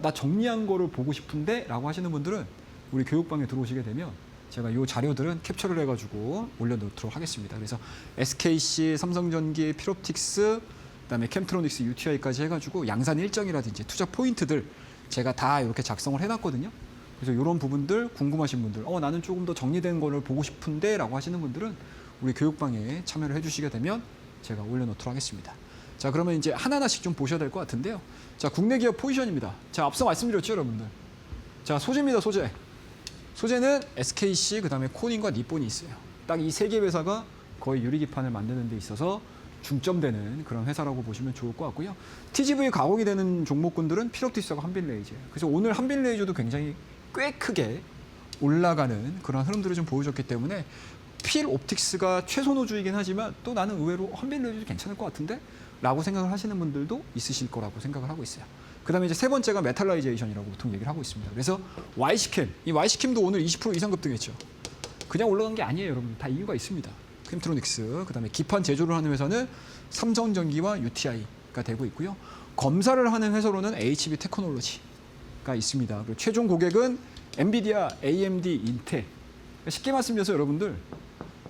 나 정리한 거를 보고 싶은데 라고 하시는 분들은 우리 교육방에 들어오시게 되면 제가 이 자료들은 캡처를 해가지고 올려놓도록 하겠습니다. 그래서 SKC, 삼성전기, 피롭틱스, 그다음에 캠트로닉스, UTI까지 해가지고 양산 일정이라든지 투자 포인트들 제가 다 이렇게 작성을 해놨거든요. 그래서 이런 부분들 궁금하신 분들, 나는 조금 더 정리된 거를 보고 싶은데 라고 하시는 분들은 우리 교육방에 참여를 해주시게 되면 제가 올려놓도록 하겠습니다. 자, 그러면 이제 하나하나씩 좀 보셔야 될 것 같은데요. 자, 국내 기업 포지션입니다. 자, 앞서 말씀드렸죠, 여러분들. 자, 소재입니다, 소재. 소재는 SKC, 그다음에 코닌과 니폰이 있어요. 딱 이 세 개 회사가 거의 유리기판을 만드는 데 있어서 중점되는 그런 회사라고 보시면 좋을 것 같고요. TGV 가공이 되는 종목군들은 피롭틱스하고 한빛레이저예요. 그래서 오늘 한빛레이저도 굉장히 꽤 크게 올라가는 그런 흐름들을 좀 보여줬기 때문에 필옵틱스가 최선호주이긴 하지만 또 나는 의외로 한빛레이저도 괜찮을 것 같은데? 라고 생각을 하시는 분들도 있으실 거라고 생각을 하고 있어요. 그 다음에 이제 세 번째가 메탈라이제이션이라고 보통 얘기를 하고 있습니다. 그래서 Y시캠, 이 Y시캠도 오늘 20% 이상 급등했죠. 그냥 올라간 게 아니에요, 여러분. 다 이유가 있습니다. 캠트로닉스, 그 다음에 기판 제조를 하는 회사는 삼성전기와 UTI가 되고 있고요. 검사를 하는 회사로는 HB 테크놀로지가 있습니다. 그리고 최종 고객은 엔비디아, AMD, 인텔. 쉽게 말씀드려서 여러분들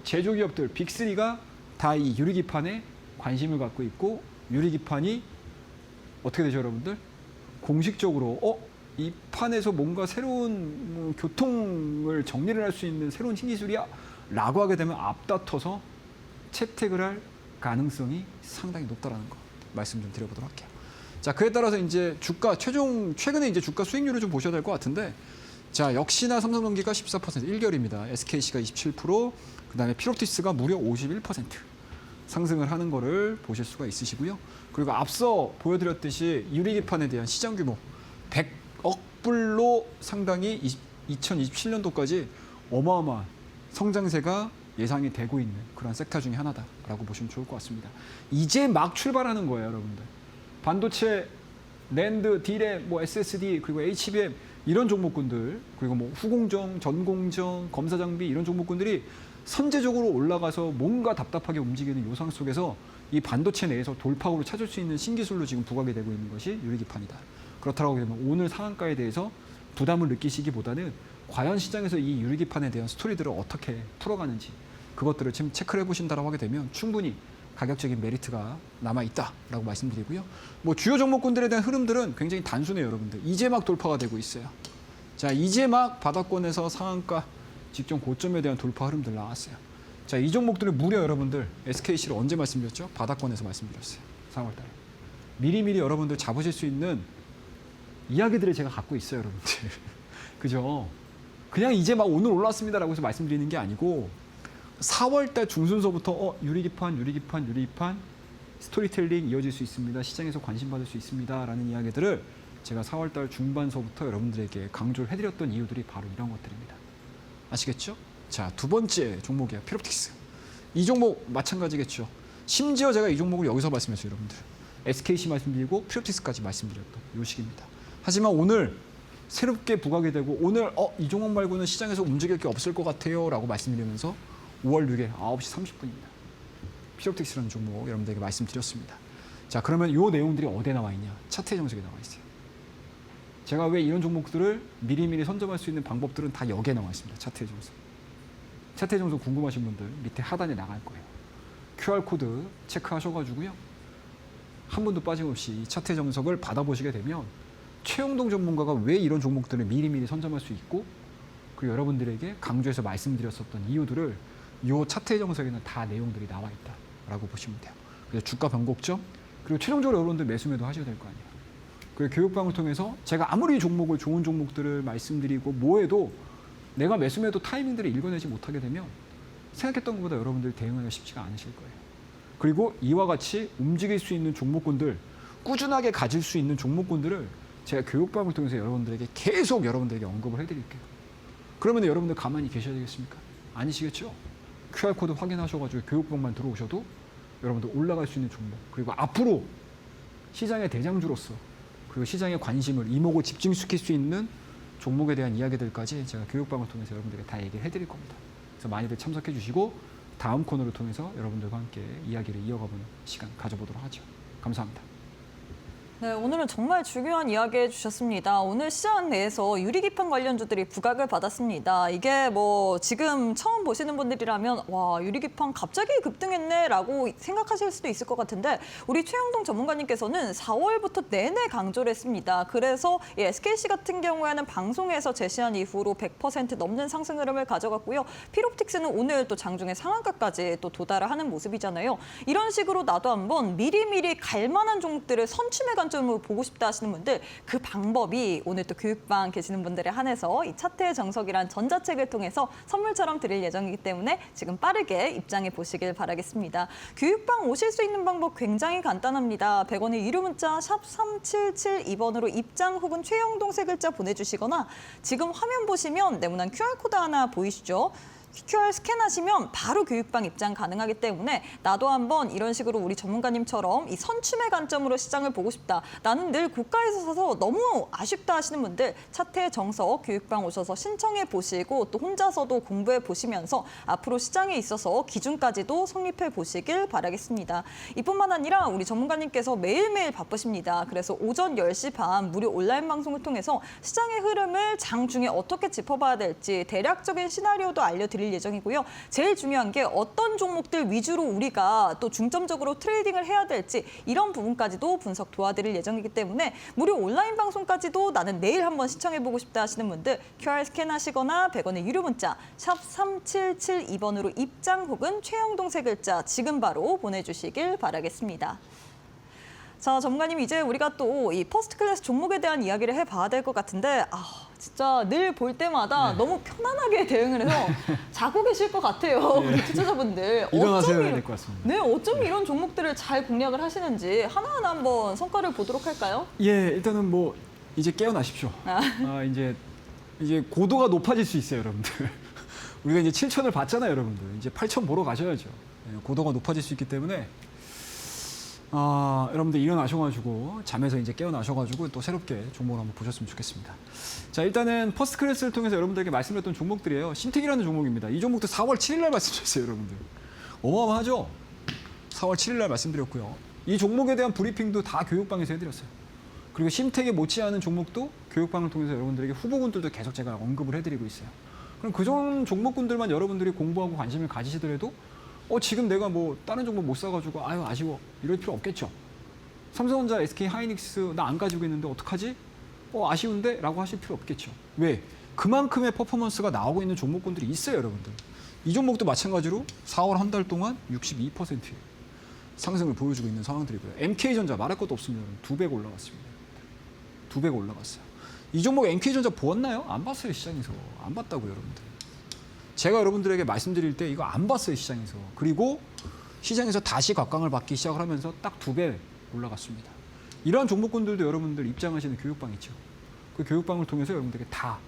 제조기업들 빅3가 다 이 유리기판에 관심을 갖고 있고 유리기판이 어떻게 되죠, 여러분들? 공식적으로 이 판에서 뭔가 새로운 교통을 정리를 할 수 있는 새로운 신기술이야 라고 하게 되면 앞다퉈서 채택을 할 가능성이 상당히 높다라는 거 말씀 좀 드려보도록 할게요. 자, 그에 따라서 이제 주가 최근에 이제 주가 수익률을 좀 보셔야 될 것 같은데, 자, 역시나 삼성전기가 14%, 1개월입니다. SKC가 27%, 그다음에 피롭틱스가 무려 51% 상승을 하는 거를 보실 수가 있으시고요. 그리고 앞서 보여드렸듯이 유리기판에 대한 시장 규모 100억 불로 상당히 2027년도까지 어마어마한 성장세가 예상이 되고 있는 그런 섹터 중에 하나다라고 보시면 좋을 것 같습니다. 이제 막 출발하는 거예요, 여러분들. 반도체, 랜드, D램, SSD, 그리고 HBM 이런 종목군들, 그리고 후공정, 전공정, 검사 장비 이런 종목군들이 선제적으로 올라가서 뭔가 답답하게 움직이는 요상 속에서 이 반도체 내에서 돌파구를 찾을 수 있는 신기술로 지금 부각이 되고 있는 것이 유리기판이다. 그렇다고 하면 오늘 상한가에 대해서 부담을 느끼시기보다는 과연 시장에서 이 유리기판에 대한 스토리들을 어떻게 풀어가는지 그것들을 지금 체크를 해보신다고 하게 되면 충분히 가격적인 메리트가 남아있다라고 말씀드리고요. 주요 종목군들에 대한 흐름들은 굉장히 단순해요, 여러분들. 이제 막 돌파가 되고 있어요. 자, 이제 막 바닥권에서 상한가 직전 고점에 대한 돌파 흐름들 나왔어요. 자, 이 종목들은 무려 여러분들 SKC를 언제 말씀드렸죠? 바닥권에서 말씀드렸어요. 4월 달에. 미리미리 여러분들 잡으실 수 있는 이야기들을 제가 갖고 있어요, 여러분들. 그죠? 그냥 이제 막 오늘 올랐습니다라고 해서 말씀드리는 게 아니고 4월 달 중순서부터 유리기판 스토리텔링 이어질 수 있습니다. 시장에서 관심 받을 수 있습니다라는 이야기들을 제가 4월 달 중반서부터 여러분들에게 강조를 해드렸던 이유들이 바로 이런 것들입니다. 아시겠죠? 자, 두 번째 종목이야. 피롭틱스. 이 종목 마찬가지겠죠. 심지어 제가 이 종목을 여기서 말씀했어요, 여러분들. SKC 말씀드리고 피롭틱스까지 말씀드렸던 요 시기입니다. 하지만 오늘 새롭게 부각이 되고 오늘 이 종목 말고는 시장에서 움직일 게 없을 것 같아요 라고 말씀드리면서 5월 6일 9시 30분입니다. 피롭틱스라는 종목 여러분들에게 말씀드렸습니다. 자, 그러면 요 내용들이 어디에 나와 있냐? 차트 정석에 나와 있어요. 제가 왜 이런 종목들을 미리미리 선점할 수 있는 방법들은 다 여기에 나와 있습니다. 차트 정석. 차트 정석 궁금하신 분들 밑에 하단에 나갈 거예요. QR코드 체크하셔가지고요. 한 분도 빠짐없이 이 차트 정석을 받아보시게 되면 최영동 전문가가 왜 이런 종목들을 미리미리 선점할 수 있고 그리고 여러분들에게 강조해서 말씀드렸었던 이유들을 이 차트 정석에는 다 내용들이 나와 있다라고 보시면 돼요. 그래서 주가 변곡점 그리고 최종적으로 여러분들 매수매도 하셔야 될 거 아니에요. 그리고 교육방을 통해서 제가 아무리 종목을 좋은 종목들을 말씀드리고 뭐해도 내가 매수매도 타이밍들을 읽어내지 못하게 되면 생각했던 것보다 여러분들 대응하기가 쉽지가 않으실 거예요. 그리고 이와 같이 움직일 수 있는 종목군들, 꾸준하게 가질 수 있는 종목군들을 제가 교육방을 통해서 여러분들에게 계속 여러분들에게 언급을 해드릴게요. 그러면 여러분들 가만히 계셔야 되겠습니까? 아니시겠죠? QR코드 확인하셔가지고 교육방만 들어오셔도 여러분들 올라갈 수 있는 종목, 그리고 앞으로 시장의 대장주로서 그리고 시장의 관심을 이목을 집중시킬 수 있는 종목에 대한 이야기들까지 제가 교육방을 통해서 여러분들에게 다 얘기를 해드릴 겁니다. 그래서 많이들 참석해 주시고 다음 코너를 통해서 여러분들과 함께 이야기를 이어가보는 시간 가져보도록 하죠. 감사합니다. 네, 오늘은 정말 중요한 이야기 해주셨습니다. 오늘 시장 내에서 유리기판 관련주들이 부각을 받았습니다. 이게 뭐 지금 처음 보시는 분들이라면 와 유리기판 갑자기 급등했네라고 생각하실 수도 있을 것 같은데 우리 최영동 전문가님께서는 4월부터 내내 강조를 했습니다. 그래서 이 SKC 같은 경우에는 방송에서 제시한 이후로 100% 넘는 상승 흐름을 가져갔고요. 피롭틱스는 오늘 또 장중에 상한가까지 또 도달을 하는 모습이잖아요. 이런 식으로 나도 한번 미리미리 갈만한 종목들을 선취해 간 점을 보고 싶다 하시는 분들 그 방법이 오늘 또 교육방 계시는 분들에 한해서 이 차트의 정석이란 전자책을 통해서 선물처럼 드릴 예정이기 때문에 지금 빠르게 입장해 보시길 바라겠습니다. 교육방 오실 수 있는 방법 굉장히 간단합니다. 100원의 유료 문자 샵 3772번으로 입장 혹은 최영동 세 글자 보내주시거나 지금 화면 보시면 네모난 QR코드 하나 보이시죠? QR 스캔하시면 바로 교육방 입장 가능하기 때문에 나도 한번 이런 식으로 우리 전문가님처럼 이 선춤의 관점으로 시장을 보고 싶다. 나는 늘 고가에서 사서 너무 아쉽다 하시는 분들 차트의 정석 교육방 오셔서 신청해 보시고 또 혼자서도 공부해 보시면서 앞으로 시장에 있어서 기준까지도 성립해 보시길 바라겠습니다. 이뿐만 아니라 우리 전문가님께서 매일매일 바쁘십니다. 그래서 오전 10시 반 무료 온라인 방송을 통해서 시장의 흐름을 장중에 어떻게 짚어봐야 될지 대략적인 시나리오도 알려드립니다. 예정이고요. 제일 중요한 게 어떤 종목들 위주로 우리가 또 중점적으로 트레이딩을 해야 될지 이런 부분까지도 분석 도와드릴 예정이기 때문에 무료 온라인 방송까지도 나는 내일 한번 시청해보고 싶다 하시는 분들 QR 스캔하시거나 100원의 유료 문자 샵 3772번으로 입장 혹은 최영동 세 글자 지금 바로 보내주시길 바라겠습니다. 자, 전문가님 이제 우리가 또 이 퍼스트 클래스 종목에 대한 이야기를 해봐야 될 것 같은데 진짜 늘 볼 때마다 너무 편안하게 대응을 해서 자고 계실 것 같아요. 우리 투자자분들. 일어나셔야 될 것 같습니다. 네, 어쩜 이런 종목들을 잘 공략을 하시는지 하나하나 한번 성과를 보도록 할까요? 예, 일단은 뭐 이제 깨어나십시오. 이제 고도가 높아질 수 있어요, 여러분들. 우리가 이제 7천을 봤잖아요, 여러분들. 이제 8천 보러 가셔야죠. 고도가 높아질 수 있기 때문에 여러분들 일어나셔가지고 잠에서 이제 깨어나셔가지고 또 새롭게 종목을 한번 보셨으면 좋겠습니다. 자, 일단은 퍼스트 클래스를 통해서 여러분들에게 말씀드렸던 종목들이에요. 신택이라는 종목입니다. 이 종목도 4월 7일 날 말씀드렸어요, 여러분들. 어마어마하죠? 4월 7일 날 말씀드렸고요. 이 종목에 대한 브리핑도 다 교육방에서 해드렸어요. 그리고 신택에 못지않은 종목도 교육방을 통해서 여러분들에게 후보군들도 계속 제가 언급을 해드리고 있어요. 그럼 그전 종목군들만 여러분들이 공부하고 관심을 가지시더라도 지금 내가 뭐 다른 종목 못 사가지고 아쉬워 이럴 필요 없겠죠. 삼성전자, SK 하이닉스 나 안 가지고 있는데 어떡하지? 아쉬운데? 라고 하실 필요 없겠죠. 왜? 그만큼의 퍼포먼스가 나오고 있는 종목군들이 있어요, 여러분들. 이 종목도 마찬가지로 4월 한 달 동안 62%의 상승을 보여주고 있는 상황들이고요. MK전자 말할 것도 없습니다. 2배가 올라갔습니다. 2배가 올라갔어요. 이 종목 MK전자 보았나요? 안 봤어요, 시장에서. 안 봤다고요, 여러분들. 제가 여러분들에게 말씀드릴 때 이거 안 봤어요, 시장에서. 그리고 시장에서 다시 각광을 받기 시작을 하면서 딱 2배 올라갔습니다. 이러한 종목군들도 여러분들 입장하시는 교육방 있죠. 그 교육방을 통해서 여러분들에게 다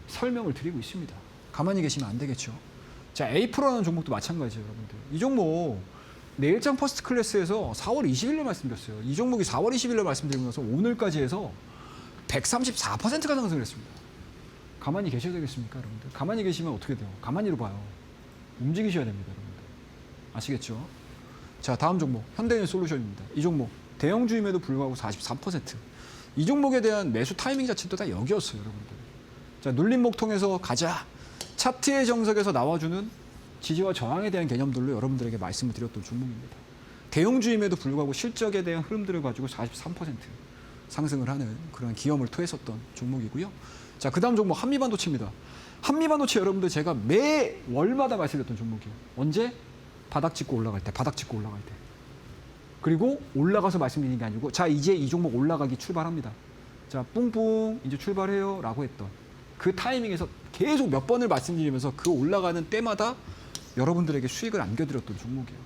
설명을 드리고 있습니다. 가만히 계시면 안 되겠죠. 자, A프로라는 종목도 마찬가지예요, 여러분들. 이 종목 내일장 퍼스트 클래스에서 4월 20일에 말씀드렸어요. 이 종목이 4월 20일에 말씀드리고 나서 오늘까지 해서 134%가 상승을 했습니다. 가만히 계셔야 되겠습니까, 여러분들? 가만히 계시면 어떻게 돼요? 가만히로 봐요. 움직이셔야 됩니다, 여러분들. 아시겠죠? 자, 다음 종목 현대인솔루션입니다. 이 종목 대형주임에도 불구하고 44%. 이 종목에 대한 매수 타이밍 자체도 다 여기였어요, 여러분들. 자, 눌림목 통해서 가자. 차트의 정석에서 나와주는 지지와 저항에 대한 개념들로 여러분들에게 말씀을 드렸던 종목입니다. 대형주임에도 불구하고 실적에 대한 흐름들을 가지고 43% 상승을 하는 그런 기염을 토했었던 종목이고요. 자, 그 다음 종목 한미반도체입니다. 한미반도체 여러분들 제가 매 월마다 말씀드렸던 종목이에요. 언제? 바닥 짚고 올라갈 때, 바닥 짚고 올라갈 때. 그리고 올라가서 말씀드리는 게 아니고 자, 이제 이 종목 올라가기 출발합니다. 자, 뿡뿡 이제 출발해요 라고 했던 그 타이밍에서 계속 몇 번을 말씀드리면서 그 올라가는 때마다 여러분들에게 수익을 안겨드렸던 종목이에요.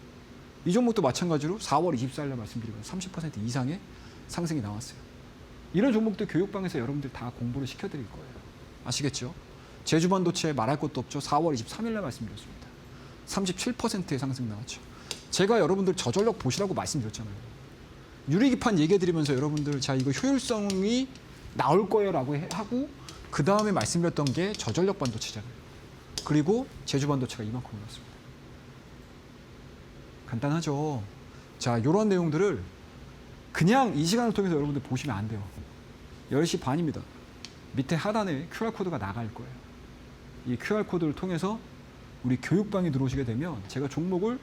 이 종목도 마찬가지로 4월 24일에 말씀드리면 30% 이상의 상승이 나왔어요. 이런 종목들 교육방에서 여러분들 다 공부를 시켜드릴 거예요. 아시겠죠? 제주반도체 말할 것도 없죠. 4월 23일에 말씀드렸습니다. 37%의 상승 나왔죠. 제가 여러분들 저전력 보시라고 말씀드렸잖아요. 유리기판 얘기해드리면서 여러분들 자 이거 효율성이 나올 거예요 라고 하고 그 다음에 말씀드렸던 게 저전력 반도체잖아요. 그리고 제주반도체가 이만큼 올랐습니다. 간단하죠. 자, 이런 내용들을 그냥 이 시간을 통해서 여러분들 보시면 안 돼요. 10시 반입니다. 밑에 하단에 QR코드가 나갈 거예요. 이 QR코드를 통해서 우리 교육방에 들어오시게 되면 제가 종목을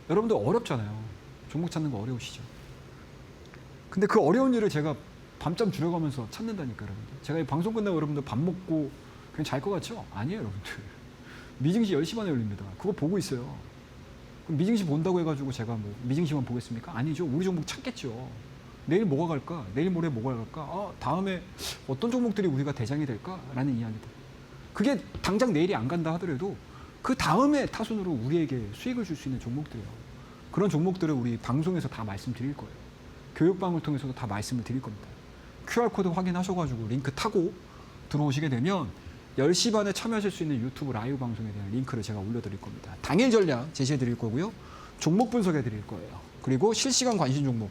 여러분들 어렵잖아요. 종목 찾는 거 어려우시죠. 근데 그 어려운 일을 제가 밤잠 줄여가면서 찾는다니까 여러분들. 제가 이 방송 끝나고 여러분들 밥 먹고 그냥 잘 것 같죠? 아니에요, 여러분들. 미증시 10시 반에 열립니다. 그거 보고 있어요. 그럼 미증시 본다고 해가지고 제가 뭐 미증시만 보겠습니까? 아니죠. 우리 종목 찾겠죠. 내일 뭐가 갈까? 내일 모레 뭐가 갈까? 아, 다음에 어떤 종목들이 우리가 대장이 될까라는 이야기들. 그게 당장 내일이 안 간다 하더라도 그 다음에 타순으로 우리에게 수익을 줄 수 있는 종목들이에요. 그런 종목들을 우리 방송에서 다 말씀드릴 거예요. 교육방을 통해서도 다 말씀을 드릴 겁니다. QR코드 확인하셔가지고 링크 타고 들어오시게 되면 10시 반에 참여하실 수 있는 유튜브 라이브 방송에 대한 링크를 제가 올려드릴 겁니다. 당일 전략 제시해드릴 거고요. 종목 분석해드릴 거예요. 그리고 실시간 관심 종목.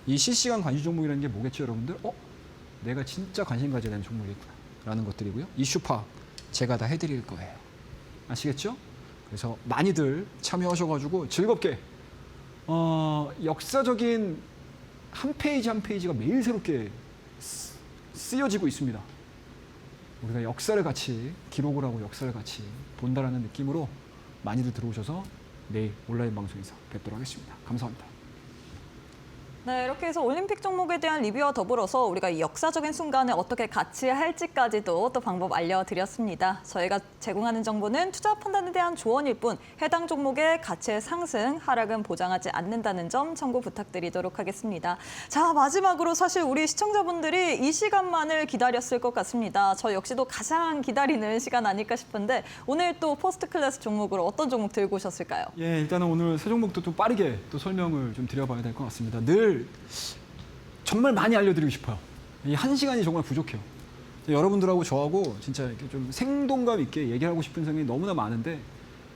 이 실시간 관심 종목이라는 게 뭐겠죠, 여러분들? 내가 진짜 관심 가져야 되는 종목이구나 라는 것들이고요. 이슈 파악 제가 다 해드릴 거예요. 아시겠죠? 그래서 많이들 참여하셔가지고 즐겁게 역사적인 한 페이지 한 페이지가 매일 새롭게 쓰여지고 있습니다. 우리가 역사를 같이 기록을 하고 역사를 같이 본다라는 느낌으로 많이들 들어오셔서 내일 온라인 방송에서 뵙도록 하겠습니다. 감사합니다. 네, 이렇게 해서 올림픽 종목에 대한 리뷰와 더불어서 우리가 이 역사적인 순간을 어떻게 같이 할지까지도 또 방법 알려드렸습니다. 저희가 제공하는 정보는 투자 판단에 대한 조언일 뿐 해당 종목의 가치의 상승, 하락은 보장하지 않는다는 점 참고 부탁드리도록 하겠습니다. 자, 마지막으로 사실 우리 시청자분들이 이 시간만을 기다렸을 것 같습니다. 저 역시도 가장 기다리는 시간 아닐까 싶은데 오늘 또 퍼스트 클래스 종목으로 어떤 종목 들고 오셨을까요? 예, 일단은 오늘 새 종목도 좀 빠르게 또 설명을 좀 드려봐야 될 것 같습니다. 늘 정말 많이 알려드리고 싶어요. 이 1시간이 정말 부족해요. 여러분들하고 저하고 진짜 이렇게 좀 생동감 있게 얘기하고 싶은 생각이 너무나 많은데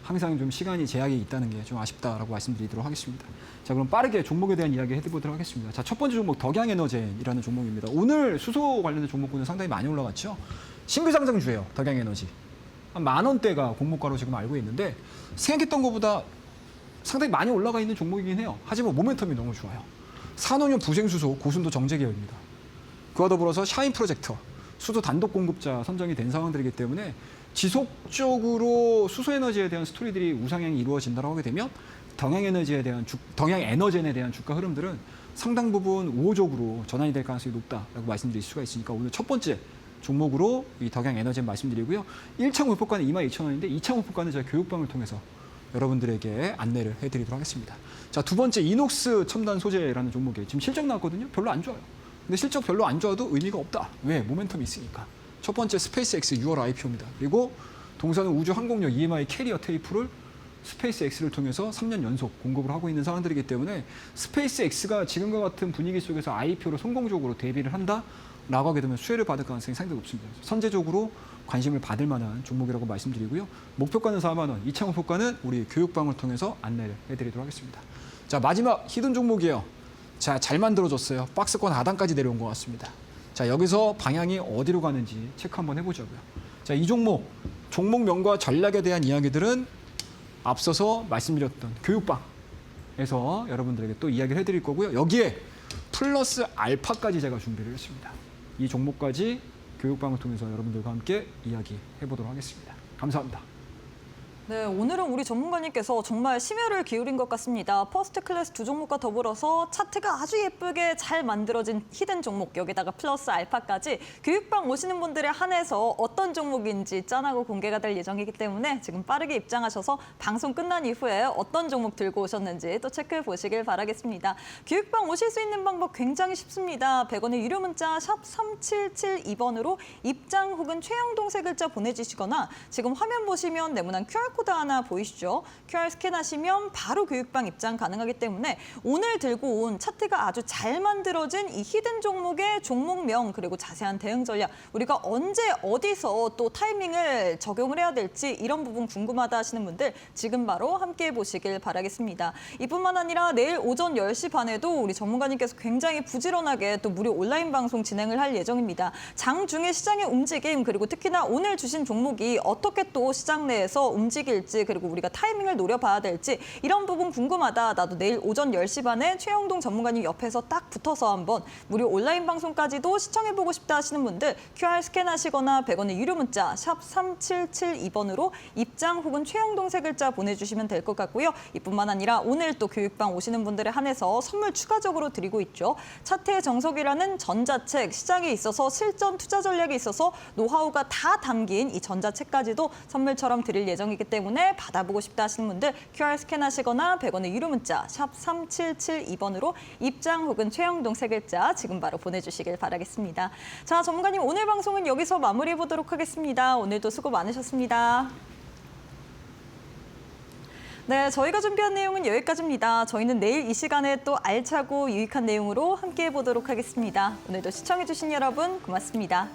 항상 좀 시간이 제약이 있다는 게 좀 아쉽다라고 말씀드리도록 하겠습니다. 자, 그럼 빠르게 종목에 대한 이야기 해보도록 하겠습니다. 자, 첫 번째 종목 덕양에너젠이라는 종목입니다. 오늘 수소 관련된 종목군은 상당히 많이 올라갔죠. 신규 상장주예요. 덕양에너지. 한 10,000원대가 공모가로 지금 알고 있는데 생각했던 것보다 상당히 많이 올라가 있는 종목이긴 해요. 하지만 모멘텀이 너무 좋아요. 산업용 부생수소 고순도 정제 계열입니다. 그와 더불어서 샤인 프로젝터, 수소 단독 공급자 선정이 된 상황들이기 때문에 지속적으로 수소에너지에 대한 스토리들이 우상향이 이루어진다고 하게 되면 덕양에너지에 대한 덕양에너젠에 대한 주가 흐름들은 상당 부분 우호적으로 전환이 될 가능성이 높다라고 말씀드릴 수가 있으니까 오늘 첫 번째 종목으로 이 덕양에너지 말씀드리고요. 1차 목표가는 22,000원인데 2차 목표가는 제가 교육방을 통해서 여러분들에게 안내를 해드리도록 하겠습니다. 자, 두 번째 이녹스 첨단 소재라는 종목에 지금 실적 나왔거든요. 별로 안 좋아요. 근데 실적 별로 안 좋아도 의미가 없다. 왜? 모멘텀이 있으니까. 첫 번째 스페이스X 6월 IPO입니다. 그리고 동사는 우주 항공력 EMI 캐리어 테이프를 스페이스X를 통해서 3년 연속 공급을 하고 있는 상황들이기 때문에 스페이스X가 지금과 같은 분위기 속에서 IPO로 성공적으로 데뷔를 한다라고 하게 되면 수혜를 받을 가능성이 상당히 높습니다. 선제적으로 관심을 받을 만한 종목이라고 말씀드리고요. 목표가는 4만 원, 2차 목표가는 우리 교육방을 통해서 안내를 해드리도록 하겠습니다. 자, 마지막 히든 종목이에요. 자, 잘 만들어졌어요. 박스권 하단까지 내려온 것 같습니다. 자, 여기서 방향이 어디로 가는지 체크 한번 해보자고요. 자, 이 종목명과 전략에 대한 이야기들은 앞서서 말씀드렸던 교육방에서 여러분들에게 또 이야기를 해드릴 거고요. 여기에 플러스 알파까지 제가 준비를 했습니다. 이 종목까지 교육방을 통해서 여러분들과 함께 이야기해보도록 하겠습니다. 감사합니다. 네, 오늘은 우리 전문가님께서 정말 심혈을 기울인 것 같습니다. 퍼스트 클래스 두 종목과 더불어서 차트가 아주 예쁘게 잘 만들어진 히든 종목, 여기다가 플러스 알파까지 교육방 오시는 분들에 한해서 어떤 종목인지 짠하고 공개가 될 예정이기 때문에 지금 빠르게 입장하셔서 방송 끝난 이후에 어떤 종목 들고 오셨는지 또 체크해 보시길 바라겠습니다. 교육방 오실 수 있는 방법 굉장히 쉽습니다. 100원의 유료 문자 샵 3772번으로 입장 혹은 최영동 세 글자 보내주시거나 지금 화면 보시면 네모난 QR코드 하나 보이시죠? QR 스캔하시면 바로 교육방 입장 가능하기 때문에 오늘 들고 온 차트가 아주 잘 만들어진 이 히든 종목의 종목명 그리고 자세한 대응 전략 우리가 언제 어디서 또 타이밍을 적용을 해야 될지 이런 부분 궁금하다 하시는 분들 지금 바로 함께해 보시길 바라겠습니다. 이뿐만 아니라 내일 오전 10시 반에도 우리 전문가님께서 굉장히 부지런하게 또 무료 온라인 방송 진행을 할 예정입니다. 장중에 시장의 움직임 그리고 특히나 오늘 주신 종목이 어떻게 또 시장 내에서 움직일지 그리고 우리가 타이밍을 노려봐야 될지 이런 부분 궁금하다. 나도 내일 오전 10시 반에 최영동 전문가님 옆에서 딱 붙어서 한번 무료 온라인 방송까지도 시청해보고 싶다 하시는 분들 QR 스캔하시거나 100원의 유료 문자 샵 3772번으로 입장 혹은 최영동 세 글자 보내주시면 될 것 같고요. 이뿐만 아니라 오늘 또 교육방 오시는 분들에 한해서 선물 추가적으로 드리고 있죠. 차트의 정석이라는 전자책, 시장에 있어서 실전 투자 전략에 있어서 노하우가 다 담긴 이 전자책까지도 선물처럼 드릴 예정이기 때문에 받아보고 싶다 하시는 분들 QR 스캔하시거나 100원의 유료 문자 샵 3772번으로 입장 혹은 최영동 세 글자 지금 바로 보내주시길 바라겠습니다. 자, 전문가님 오늘 방송은 여기서 마무리해 보도록 하겠습니다. 오늘도 수고 많으셨습니다. 네, 저희가 준비한 내용은 여기까지입니다. 저희는 내일 이 시간에 또 알차고 유익한 내용으로 함께해 보도록 하겠습니다. 오늘도 시청해 주신 여러분 고맙습니다.